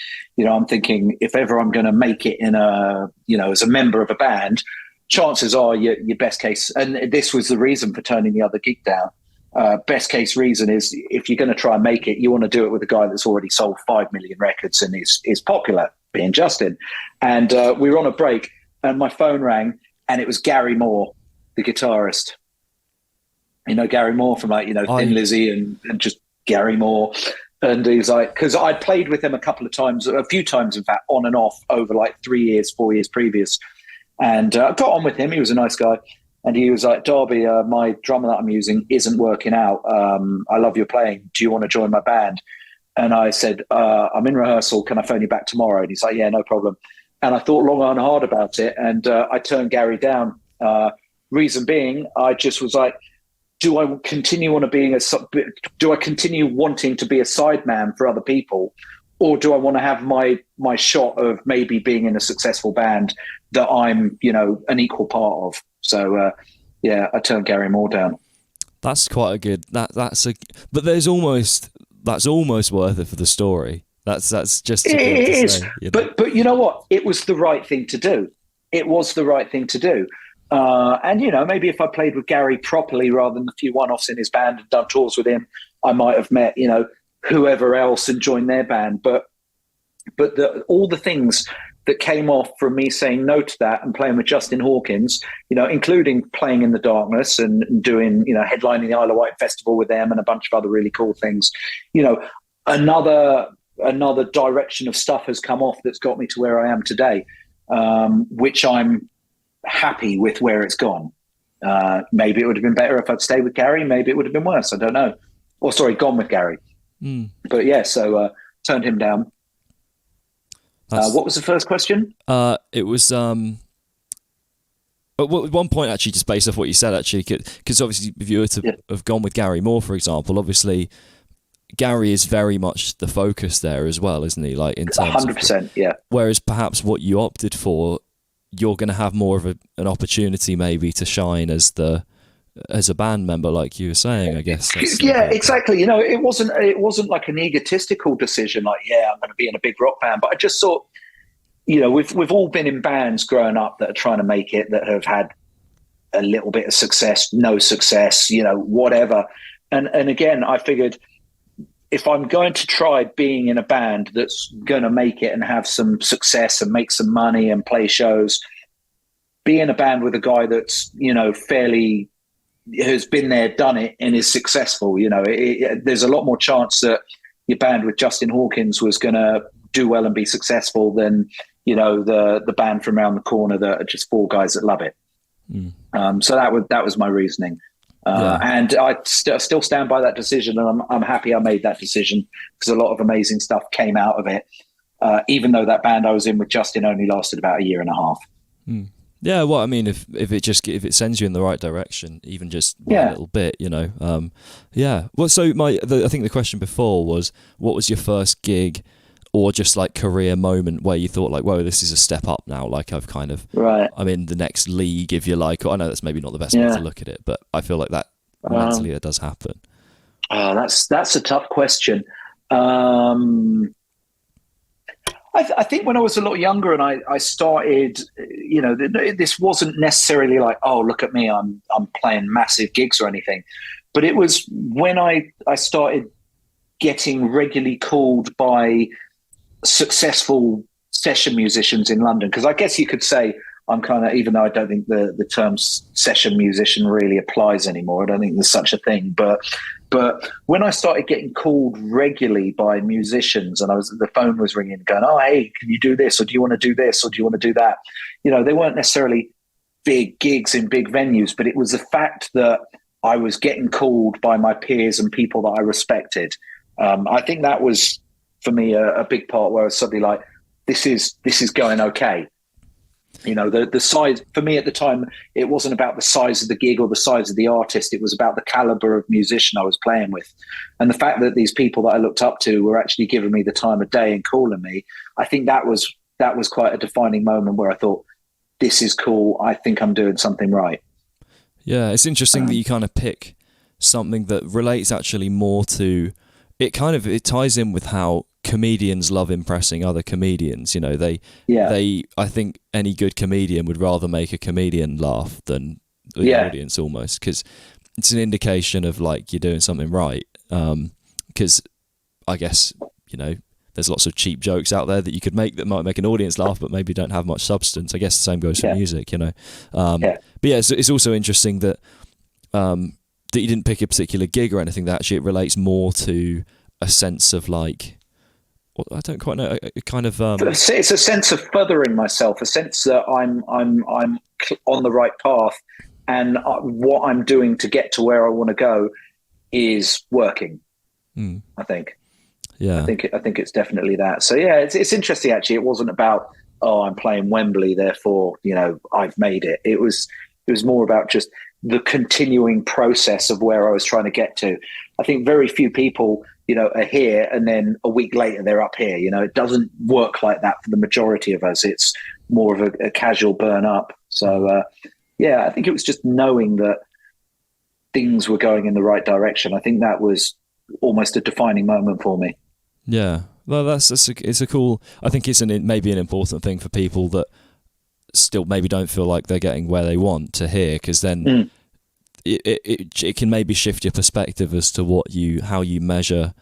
Speaker 2: I'm thinking, if ever I'm going to make it in as a member of a band, chances are your best case. And this was the reason for turning the other gig down. Best case reason is, if you're going to try and make it, you want to do it with a guy that's already sold 5 million records and is popular, being Justin. And we were on a break, and my phone rang, and it was Gary Moore, the guitarist. Gary Moore from Thin Lizzy and just Gary Moore. And he's like, because I'd played with him a few times, in fact, on and off over 4 years previous. And I got on with him. He was a nice guy. And he was like, Darby, my drummer that I'm using isn't working out. I love your playing. Do you want to join my band? And I said, I'm in rehearsal. Can I phone you back tomorrow? And he's like, yeah, no problem. And I thought long and hard about it. And I turned Gary down. Reason being, I just was like, do I continue wanting to be a sideman for other people? Or do I want to have my shot of maybe being in a successful band that I'm, an equal part of? So, I turned Gary Moore down.
Speaker 1: That's quite a good. But that's almost worth it for the story. That's just. It is. Say,
Speaker 2: But you know what? It was the right thing to do. It was the right thing to do. And maybe if I played with Gary properly rather than a few one-offs in his band and done tours with him, I might have met whoever else and joined their band. But all the things that came off from me saying no to that and playing with Justin Hawkins, including playing in the Darkness and doing, headlining the Isle of Wight Festival with them and a bunch of other really cool things. Another direction of stuff has come off that's got me to where I am today, which I'm happy with where it's gone. Maybe it would have been better if I'd stayed with Gary. Maybe it would have been worse. I don't know. Or sorry, gone with Gary. But yeah, so turned him down. What was the first question?
Speaker 1: It was at one point, actually, just based off what you said, actually, because obviously if you were to have gone with Gary Moore, for example, obviously Gary is very much the focus there as well, isn't he? In terms
Speaker 2: 100%, yeah.
Speaker 1: Whereas perhaps what you opted for, you're going to have more of an opportunity maybe to shine as a band member, like you were saying, I guess.
Speaker 2: Exactly. It wasn't like an egotistical decision, I'm going to be in a big rock band. But I just thought, we've all been in bands growing up that are trying to make it, that have had a little bit of success, no success, whatever. And again, I figured, if I'm going to try being in a band that's going to make it and have some success and make some money and play shows, be in a band with a guy that's, fairly has been there, done it, and is successful. There's a lot more chance that your band with Justin Hawkins was going to do well and be successful than, the band from around the corner that are just four guys that love it. So that was my reasoning. And I still stand by that decision, and I'm happy I made that decision, because a lot of amazing stuff came out of it, even though that band I was in with Justin only lasted about a year and a half.
Speaker 1: Yeah, well, I mean, if it sends you in the right direction, even just a little bit, Well, so I think the question before was, what was your first gig or just career moment where you thought whoa, this is a step up now, I've kind of, I'm in the next league, if you like. I know that's maybe not the best way to look at it, but I feel like that mentally it does happen.
Speaker 2: That's a tough question. I think when I was a lot younger and I started, this wasn't necessarily oh, look at me, I'm playing massive gigs or anything, but it was when I started getting regularly called by successful session musicians in London, because I guess you could say I'm kind of, even though I don't think the term session musician really applies anymore, I don't think there's such a thing, but when I started getting called regularly by musicians, and the phone was ringing going, oh, hey, can you do this, or do you want to do this, or do you want to do that? They weren't necessarily big gigs in big venues, but it was the fact that I was getting called by my peers and people that I respected. I think that was, for me, a big part where I was suddenly like, this is going okay. You know, the size, for me at the time, it wasn't about the size of the gig or the size of the artist. It was about the caliber of musician I was playing with. And the fact that these people that I looked up to were actually giving me the time of day and calling me, I think that was quite a defining moment where I thought, this is cool. I think I'm doing something right.
Speaker 1: Yeah, it's interesting that you kind of pick something that relates actually more to it. It ties in with how comedians love impressing other comedians. You know, I think any good comedian would rather make a comedian laugh than the audience, almost, because it's an indication of like you're doing something right. Because I guess, you know, there's lots of cheap jokes out there that you could make that might make an audience laugh, but maybe don't have much substance. I guess the same goes for music, you know. But yeah, it's also interesting that that you didn't pick a particular gig or anything. That actually it relates more to a sense of like, well, I don't quite know, a kind of.
Speaker 2: It's a sense of furthering myself, a sense that I'm on the right path, and what I'm doing to get to where I want to go is working. I think. Yeah, I think it's definitely that. So yeah, it's interesting actually. It wasn't about, oh, I'm playing Wembley, therefore, you know, I've made it. It was more about just the continuing process of where I was trying to get to. I think very few people, you know, are here and then a week later they're up here. You know, it doesn't work like that for the majority of us. It's more of a casual burn up. So yeah, I think it was just knowing that things were going in the right direction. I think that was almost a defining moment for me.
Speaker 1: Yeah, well, it's a cool. I think it's maybe an important thing for people that still maybe don't feel like they're getting where they want to hear, because then it can maybe shift your perspective as to how you measure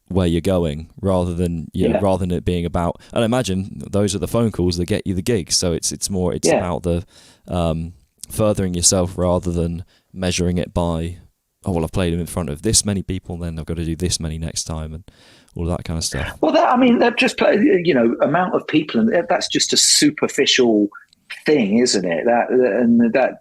Speaker 1: where you're going, rather than rather than it being about. And I imagine those are the phone calls that get you the gigs. So it's about the furthering yourself rather than measuring it by, oh well, I've played them in front of this many people, then I've got to do this many next time, and all that kind of stuff.
Speaker 2: Well, that just, you know, amount of people, and that's just a superficial thing, isn't it? That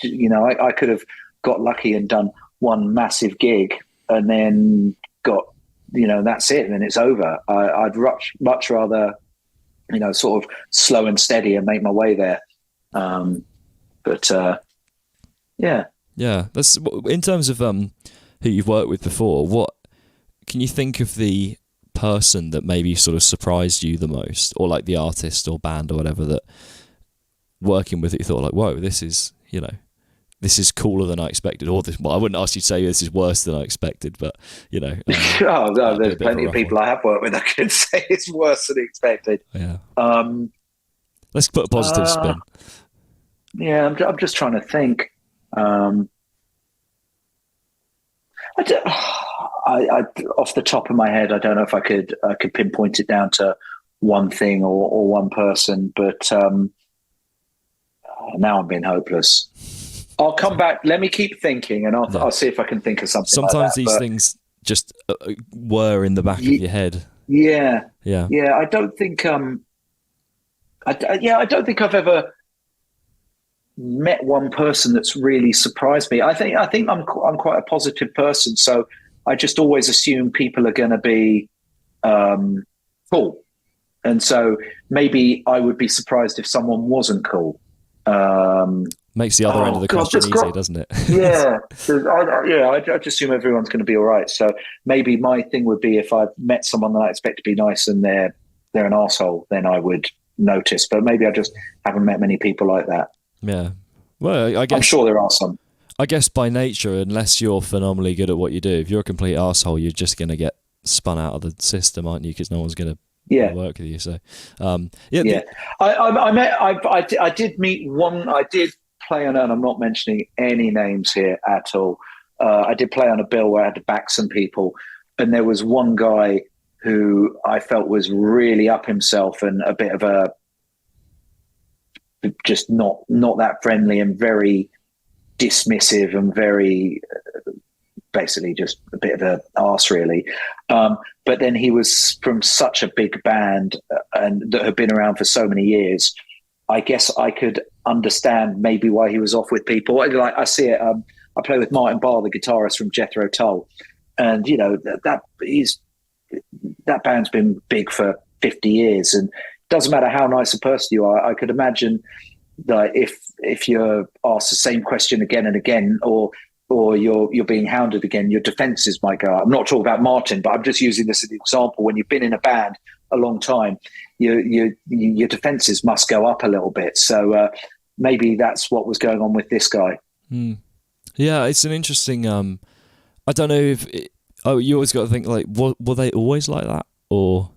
Speaker 2: you know, I could have got lucky and done one massive gig and then got, you know, that's it, and then it's over. I'd much rather, you know, sort of slow and steady and make my way there.
Speaker 1: Yeah, that's in terms of who you've worked with before. What can you think of the person that maybe sort of surprised you the most, or like the artist or band or whatever that working with it you thought like, whoa, this is cooler than I expected, or this? Well, I wouldn't ask you to say this is worse than I expected, but you know.
Speaker 2: Oh no, there's plenty of people I have worked with that can say it's worse than expected.
Speaker 1: Yeah. Let's put a positive spin.
Speaker 2: Yeah, I'm just trying to think. I off the top of my head, I don't know if I could pinpoint it down to one thing or one person, but now I'm being hopeless. I'll come back. Let me keep thinking, and I'll see if I can think of something.
Speaker 1: Sometimes these things just were in the back of your head.
Speaker 2: Yeah. I don't think. I don't think I've ever met one person that's really surprised me. I think I'm quite a positive person, so I just always assume people are going to be cool, and so maybe I would be surprised if someone wasn't cool.
Speaker 1: Makes the other end of the question easy, doesn't it?
Speaker 2: Yeah, I just assume everyone's going to be all right. So maybe my thing would be if I've met someone that I expect to be nice and they're an arsehole, then I would notice. But maybe I just haven't met many people like that. Yeah.
Speaker 1: Well, I guess
Speaker 2: I'm sure there are some.
Speaker 1: I guess by nature, unless you're phenomenally good at what you do, if you're a complete arsehole, you're just going to get spun out of the system, aren't you? Because no one's going to work with you. So, I did meet one. I did play on, and I'm not mentioning any names here at all. I did play on a bill where I had to back some people, and there was one guy who I felt was really up himself and a bit of a just not that friendly and very dismissive and very basically just a bit of a arse really. But then he was from such a big band and that had been around for so many years.
Speaker 2: I guess I could understand maybe why he was off with people. Like I see it. I play with Martin Barre, the guitarist from Jethro Tull, and that band's been big for 50 years, and it doesn't matter how nice a person you are. I could imagine that if you're asked the same question again and again, or you're being hounded again, your defenses might go up. I'm not talking about Martin, but I'm just using this as an example. When you've been in a band a long time, your defenses must go up a little bit. So maybe that's what was going on with this guy.
Speaker 1: Yeah, it's an interesting. I don't know if. You always got to think like, were they always like that, or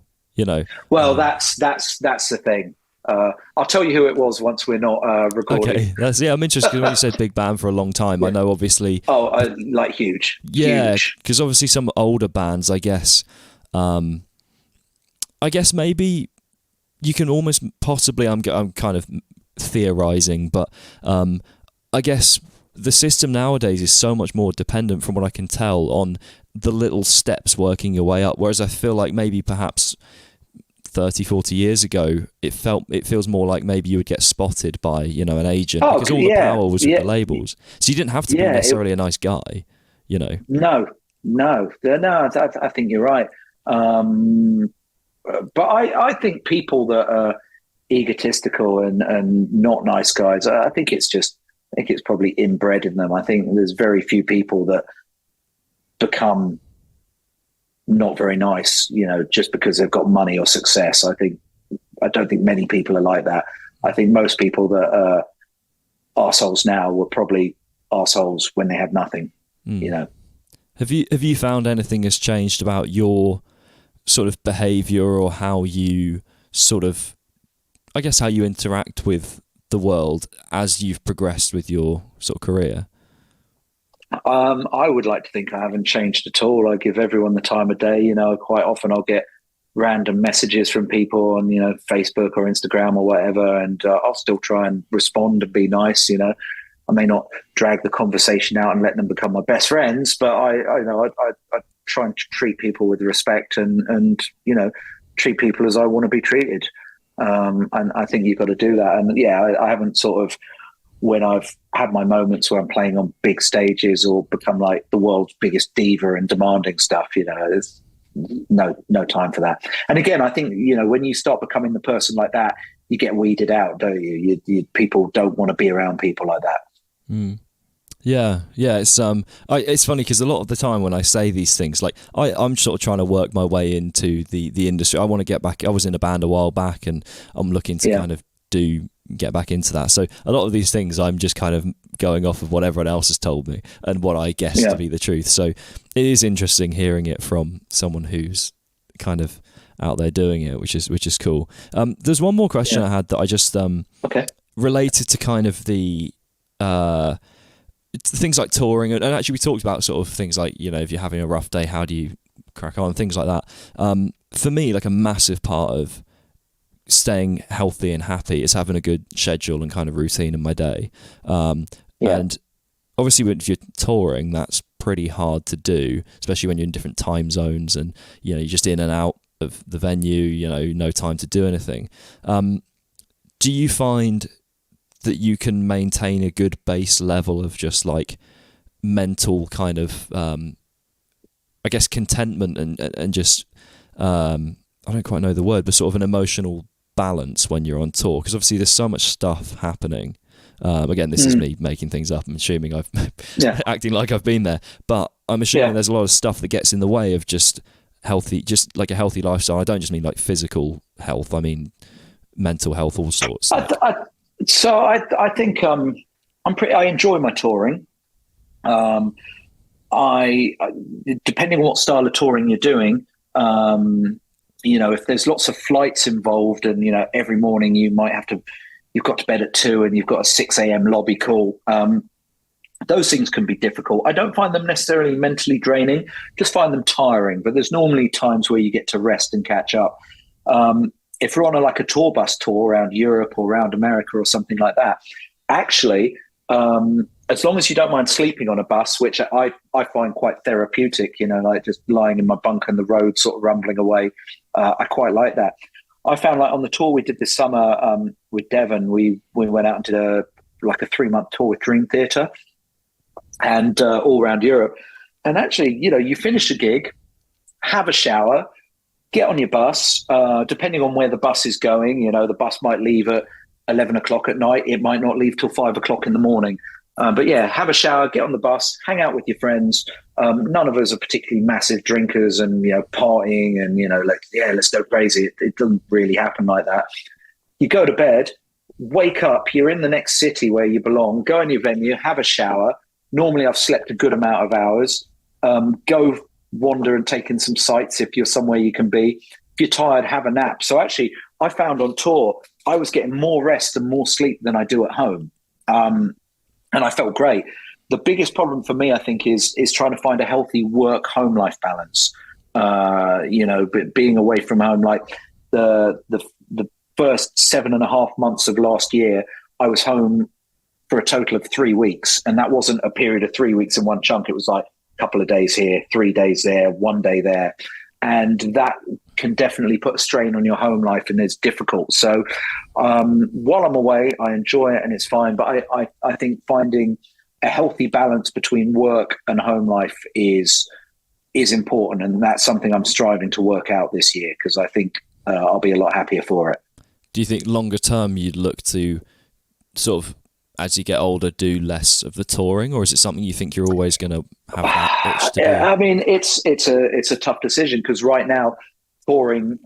Speaker 1: Well,
Speaker 2: that's the thing. I'll tell you who it was once we're not recording.
Speaker 1: Okay, I'm interested because when you said big band for a long time, yeah. I know obviously.
Speaker 2: Like huge.
Speaker 1: Yeah, because obviously some older bands, I guess maybe you can almost possibly. I'm kind of theorizing, but I guess the system nowadays is so much more dependent, from what I can tell, on the little steps working your way up. Whereas I feel like maybe perhaps 30, 40 years ago, it feels more like maybe you would get spotted by, an agent, because all the power was with the labels. So you didn't have to be necessarily a nice guy,
Speaker 2: No, I think you're right. But I think people that are egotistical and not nice guys, I think it's probably inbred in them. I think there's very few people that become not very nice, just because they've got money or success. I don't think many people are like that. I think most people that are arseholes now were probably arseholes when they had nothing,
Speaker 1: Have you found anything has changed about your sort of behaviour, or how you sort of, I guess, how you interact with the world as you've progressed with your sort of career?
Speaker 2: I would like to think I haven't changed at all. I give everyone the time of day. Quite often I'll get random messages from people on, Facebook or Instagram or whatever, and I'll still try and respond and be nice. I may not drag the conversation out and let them become my best friends, but I try and treat people with respect and treat people as I want to be treated. And I think you've got to do that. And I haven't sort of, when I've had my moments where I'm playing on big stages or become like the world's biggest diva and demanding stuff, there's no time for that. And again, I think, when you start becoming the person like that, you get weeded out, don't you? People don't want to be around people like that.
Speaker 1: Mm. Yeah. It's it's funny because a lot of the time when I say these things, like I'm sort of trying to work my way into the industry. I want to get back. I was in a band a while back, and I'm looking to kind of get back into that. So a lot of these things, I'm just kind of going off of what everyone else has told me and what I guess to be the truth. So it is interesting hearing it from someone who's kind of out there doing it, which is cool. There's one more question I had that I just related to kind of the things like touring, and actually we talked about sort of things like, if you're having a rough day, how do you crack on, things like that. For me, like a massive part of staying healthy and happy is having a good schedule and kind of routine in my day. And obviously if you're touring, that's pretty hard to do, especially when you're in different time zones and you're just in and out of the venue, no time to do anything. Do you find that you can maintain a good base level of just like mental kind of I guess contentment and just I don't quite know the word, but sort of an emotional balance when you're on tour? Because obviously there's so much stuff happening. Again, this is me making things up. I'm assuming I've acting like I've been there, but I'm assuming there's a lot of stuff that gets in the way of just like a healthy lifestyle. I don't just mean like physical health. I mean mental health, all sorts.
Speaker 2: I think I enjoy my touring. Depending on what style of touring you're doing, if there's lots of flights involved and, every morning you've got to bed at 2 and you've got a 6 a.m. lobby call, those things can be difficult. I don't find them necessarily mentally draining, just find them tiring, but there's normally times where you get to rest and catch up. If you're on a tour bus tour around Europe or around America or something like that, actually, as long as you don't mind sleeping on a bus, which I find quite therapeutic, like just lying in my bunk and the road sort of rumbling away, I quite like that. I found like on the tour we did this summer with Devin, we went out and did a 3-month tour with Dream Theater and all around Europe. And actually, you finish a gig, have a shower, get on your bus, depending on where the bus is going. The bus might leave at 11 o'clock at night. It might not leave till 5 o'clock in the morning. But yeah, have a shower, get on the bus, hang out with your friends. None of us are particularly massive drinkers and, partying and, let's go crazy. It doesn't really happen like that. You go to bed, wake up, you're in the next city where you belong, go in your venue, have a shower. Normally I've slept a good amount of hours. Go wander and take in some sights if you're somewhere you can be. If you're tired, have a nap. So actually, I found on tour, I was getting more rest and more sleep than I do at home. And I felt great. The biggest problem for me, I think, is trying to find a healthy work-home life balance. Being away from home, like the first 7.5 months of last year, I was home for a total of 3 weeks. And that wasn't a period of 3 weeks in one chunk. It was like a couple of days here, 3 days there, 1 day there. And that can definitely put a strain on your home life, and it's difficult. So while I'm away, I enjoy it and it's fine. But I think finding a healthy balance between work and home life is important. And that's something I'm striving to work out this year, because I think I'll be a lot happier for it.
Speaker 1: Do you think longer term you'd look to sort of, as you get older, do less of the touring, or is it something you think you're always going to have that itch to do?
Speaker 2: I mean, it's a tough decision, because right now touring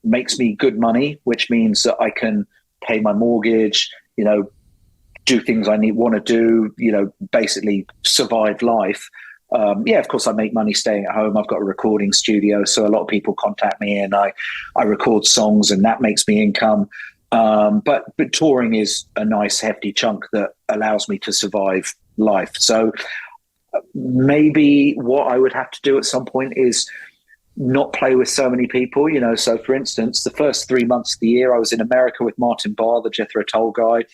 Speaker 2: makes me good money, which means that I can pay my mortgage, do things I want to do, basically survive life. Of course, I make money staying at home. I've got a recording studio, so a lot of people contact me and I record songs, and that makes me income. But touring is a nice hefty chunk that allows me to survive life. So maybe what I would have to do at some point is not play with so many people, So for instance, the first 3 months of the year, I was in America with Martin Barre, the Jethro Tull guy.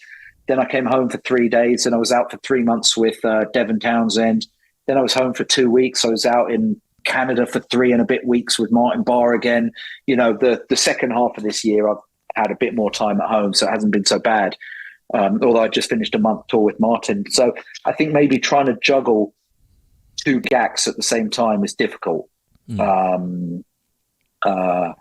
Speaker 2: Then I came home for 3 days and I was out for 3 months with Devin Townsend. Then I was home for 2 weeks. I was out in Canada for 3 and a bit weeks with Martin Barre again. The second half of this year, I've had a bit more time at home, so it hasn't been so bad. Although I just finished a month tour with Martin. So I think maybe trying to juggle 2 gags at the same time is difficult. In fact,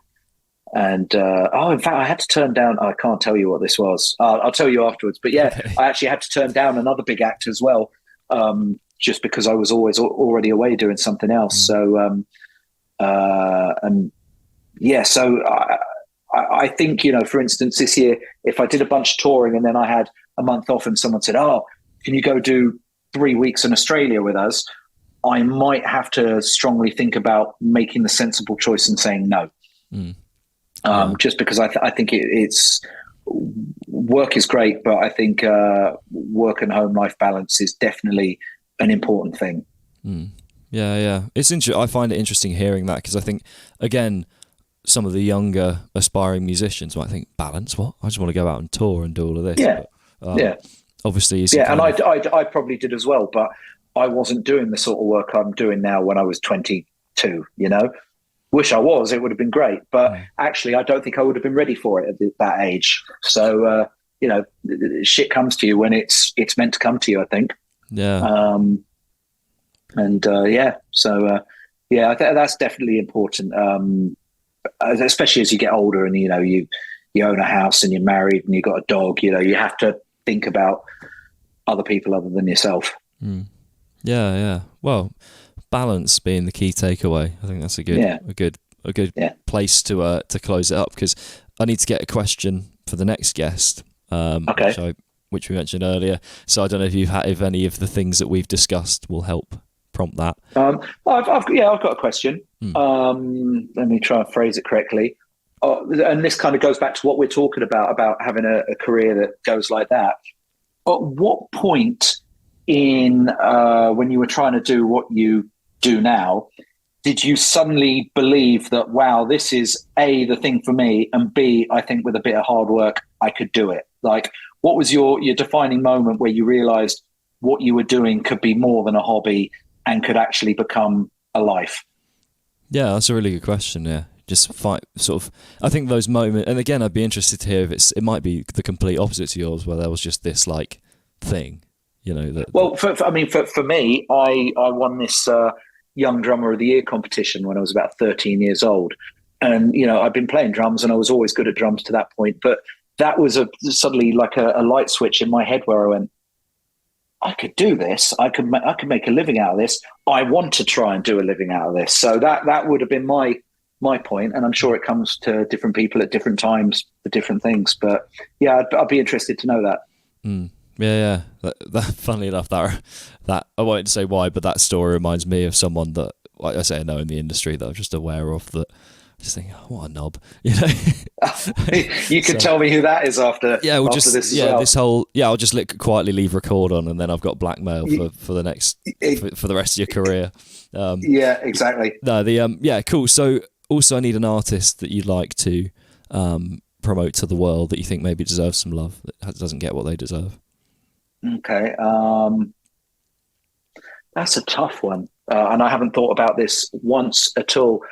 Speaker 2: I had to turn down, I can't tell you what this was. I'll tell you afterwards. But yeah, okay. I actually had to turn down another big act as well, just because I was already away doing something else. So, so I think, for instance, this year, if I did a bunch of touring and then I had a month off and someone said, "Oh, can you go do 3 weeks in Australia with us?" I might have to strongly think about making the sensible choice and saying no. Just because I think it's work is great, but I think work and home life balance is definitely an important thing.
Speaker 1: Yeah. It's I find it interesting hearing that, because I think, again, some of the younger aspiring musicians might think, balance, what? I just want to go out and tour and do all of this.
Speaker 2: Yeah.
Speaker 1: But, obviously.
Speaker 2: And I probably did as well, but I wasn't doing the sort of work I'm doing now when I was 22, Wish I was, it would have been great. But actually, I don't think I would have been ready for it at that age. So, shit comes to you when it's meant to come to you, I think.
Speaker 1: Yeah.
Speaker 2: So that's definitely important. Especially as you get older and, you own a house and you're married and you've got a dog, you have to think about other people other than yourself.
Speaker 1: Yeah. Well, balance being the key takeaway. I think that's a good place to close it up, because I need to get a question for the next guest, which we mentioned earlier. So I don't know if any of the things that we've discussed will help prompt that.
Speaker 2: I've got a question. Let me try and phrase it correctly. And this kind of goes back to what we're talking about having a career that goes like that. At what point in when you were trying to do what you do now, did you suddenly believe that, wow, this is A, the thing for me, and B, I think with a bit of hard work, I could do it? Like, what was your defining moment where you realized what you were doing could be more than a hobby and could actually become a life?
Speaker 1: Yeah, that's a really good question. Yeah. just fight sort of. I think those moments, and again, I'd be interested to hear if it might be the complete opposite to yours, where there was just this like thing, you know.
Speaker 2: For me, I won this Young Drummer of the Year competition when I was about 13 years old, and you know, I'd been playing drums and I was always good at drums to that point, but that was suddenly like a light switch in my head where I went, I could do this. I could make a living out of this. I want to try and do a living out of this. So that would have been my point, and I'm sure it comes to different people at different times for different things. But yeah, I'd be interested to know that.
Speaker 1: Yeah. That funnily enough, that I won't say why, but that story reminds me of someone that, like I say, I know in the industry that I'm just aware of that. Just think, oh, what a knob, you know.
Speaker 2: You can tell me who that is after. Yeah, we'll after this.
Speaker 1: This whole. Yeah, I'll just quietly leave record on, and then I've got blackmail for the next for the rest of your career.
Speaker 2: Yeah, exactly.
Speaker 1: No, cool. So also, I need an artist that you'd like to promote to the world that you think maybe deserves some love that doesn't get what they deserve.
Speaker 2: Okay, that's a tough one. And I haven't thought about this once at all.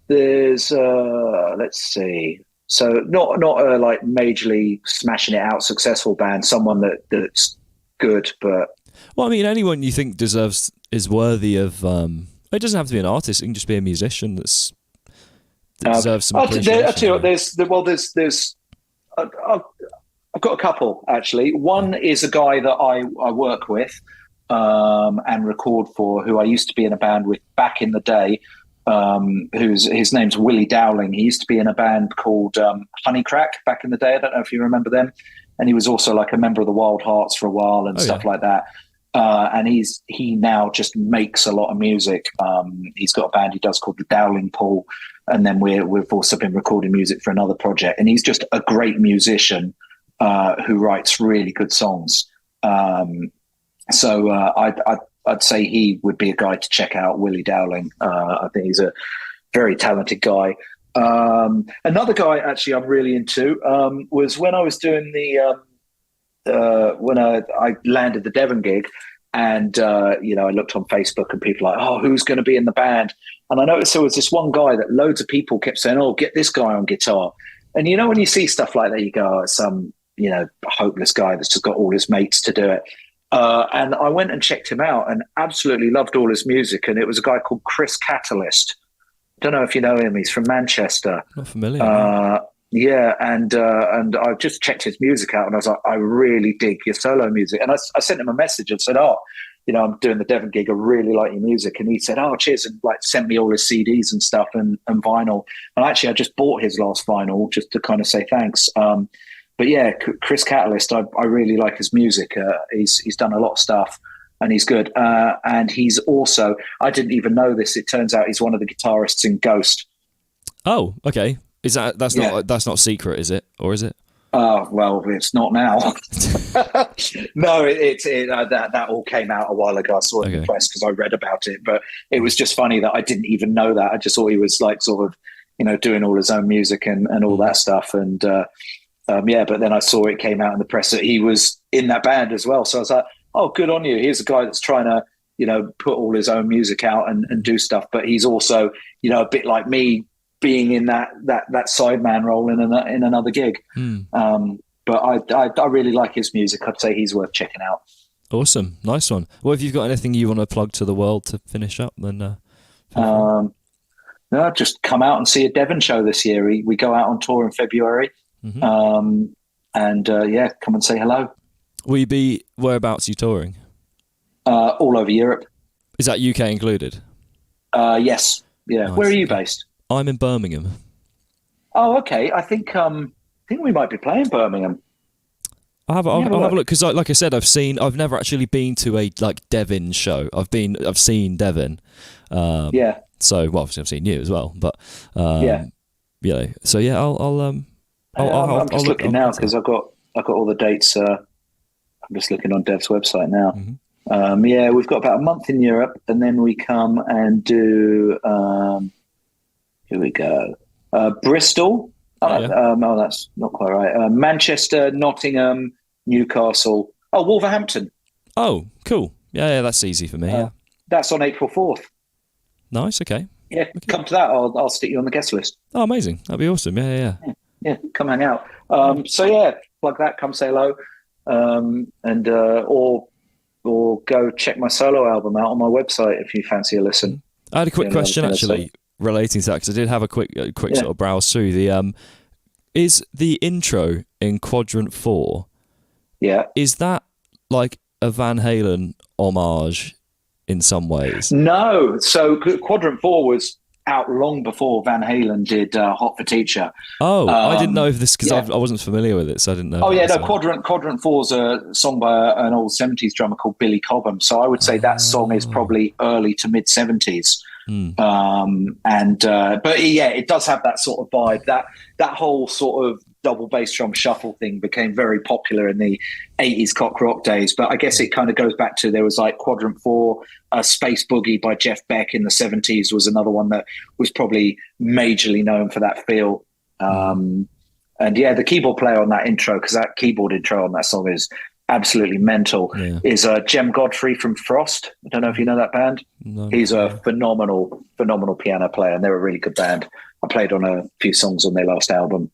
Speaker 2: There's, let's see. So not a like majorly smashing it out successful band, someone that's good, but.
Speaker 1: Well, I mean, anyone you think is worthy of, it doesn't have to be an artist, it can just be a musician that deserves some appreciation. I've got a couple, actually. One is a guy that I work with, and record for, who I used to be in a band with back in the day, his name's Willie Dowling. He used to be in a band called Honeycrack back in the day. I don't know if you remember them. And he was also like a member of the Wild Hearts for a while and stuff like that. And he now just makes a lot of music. He's got a band he does called the Dowling Pool. And then we've also been recording music for another project. And he's just a great musician who writes really good songs. So I'd say he would be a guy to check out, Willie Dowling. I think he's a very talented guy. Another guy actually I'm really into was when I was doing when I landed the Devin gig, and I looked on Facebook and people were like, oh, who's going to be in the band? And I noticed there was this one guy that loads of people kept saying, oh, get this guy on guitar. And you know, when you see stuff like that, you go, oh, it's some hopeless guy that's just got all his mates to do it. And I went and checked him out and absolutely loved all his music. And it was a guy called Chris Catalyst. Don't know if you know him. He's from Manchester. Not familiar.
Speaker 2: And I just checked his music out and I was like, I really dig your solo music. And I sent him a message and said, oh, I'm doing the Devin gig. I really like your music. And he said, oh, cheers. And like sent me all his CDs and stuff and vinyl. And actually, I just bought his last vinyl just to kind of say thanks. But yeah, Chris Catalyst, I really like his music. He's done a lot of stuff and he's good. And he's also, I didn't even know this, it turns out he's one of the guitarists in Ghost.
Speaker 1: Oh, okay. That's not secret, is it? Or is it?
Speaker 2: Well, it's not now. No, that all came out a while ago. I saw it in the press because I read about it. But it was just funny that I didn't even know that. I just thought he was like sort of, doing all his own music and all that stuff. And but then I saw it came out in the press that he was in that band as well. So I was like, oh, good on you. Here's a guy that's trying to, put all his own music out and do stuff. But he's also, a bit like me, being in that sideman role in another gig. But I really like his music. I'd say he's worth checking out.
Speaker 1: Awesome. Nice one. Well, if you've got anything you want to plug to the world to finish up, then
Speaker 2: no, just come out and see a Devin show this year. We go out on tour in February. Come and say hello.
Speaker 1: Will you be, whereabouts are you touring?
Speaker 2: All over Europe.
Speaker 1: Is that UK included?
Speaker 2: Yes. Yeah. Nice. Where are you based?
Speaker 1: I'm in Birmingham.
Speaker 2: Oh, okay. I think we might be playing Birmingham.
Speaker 1: I'll have a look because, like I said, I've never actually been to a Devin show. I've seen Devin. So, well, obviously I've seen you as well, but So yeah,
Speaker 2: I'm just looking now because I've got all the dates. I'm just looking on Dev's website now.
Speaker 1: Mm-hmm.
Speaker 2: We've got about a month in Europe, and then we come and do. Here we go. Bristol. No, that's not quite right. Manchester, Nottingham, Newcastle. Oh, Wolverhampton.
Speaker 1: Oh, cool. Yeah, that's easy for me.
Speaker 2: That's on April 4th.
Speaker 1: Nice. Okay.
Speaker 2: Yeah, come to that. I'll stick you on the guest list.
Speaker 1: Oh, amazing. That'd be awesome.
Speaker 2: Yeah, come hang out. So yeah, plug that, come say hello. Or go check my solo album out on my website if you fancy a listen.
Speaker 1: I had a quick question actually relating to that, because I did have a quick sort of browse through the is the intro in Quadrant 4, is that like a Van Halen homage in some ways?
Speaker 2: No, so Quadrant 4 was out long before Van Halen did Hot for Teacher.
Speaker 1: Oh, I didn't know if this, because I wasn't familiar with it, so I didn't know.
Speaker 2: Oh yeah, no, Quadrant 4 is a song by an old 70s drummer called Billy Cobham. So I would say that song is probably early to mid 70s. But yeah, it does have that sort of vibe. That whole sort of double bass drum shuffle thing became very popular in the 80s cock rock days. But I guess it kind of goes back to, there was like Quadrant 4, Space Boogie by Jeff Beck in the 70s was another one that was probably majorly known for that feel. And yeah, the keyboard player on that intro, because that keyboard intro on that song is absolutely mental, is Jem Godfrey from Frost. I don't know if you know that band.
Speaker 1: No,
Speaker 2: he's a phenomenal piano player, and they're a really good band. I played on a few songs on their last album,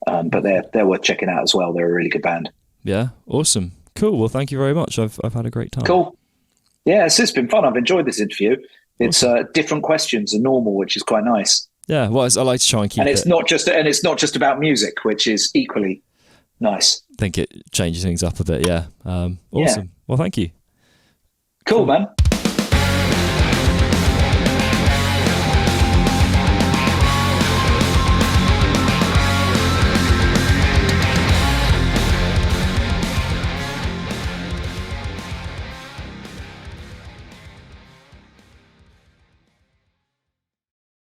Speaker 2: but they're worth checking out as well. They're a really good band.
Speaker 1: Yeah, awesome, cool. Well, thank you very much. I've had a great time.
Speaker 2: Cool. Yeah, it's been fun. I've enjoyed this interview. It's different questions than normal, which is quite nice.
Speaker 1: Yeah, well, I like to try and keep
Speaker 2: it's not just about music, which is equally nice.
Speaker 1: I think it changes things up a bit. Yeah. Awesome.
Speaker 2: Yeah.
Speaker 1: Well, thank you.
Speaker 2: Cool, man.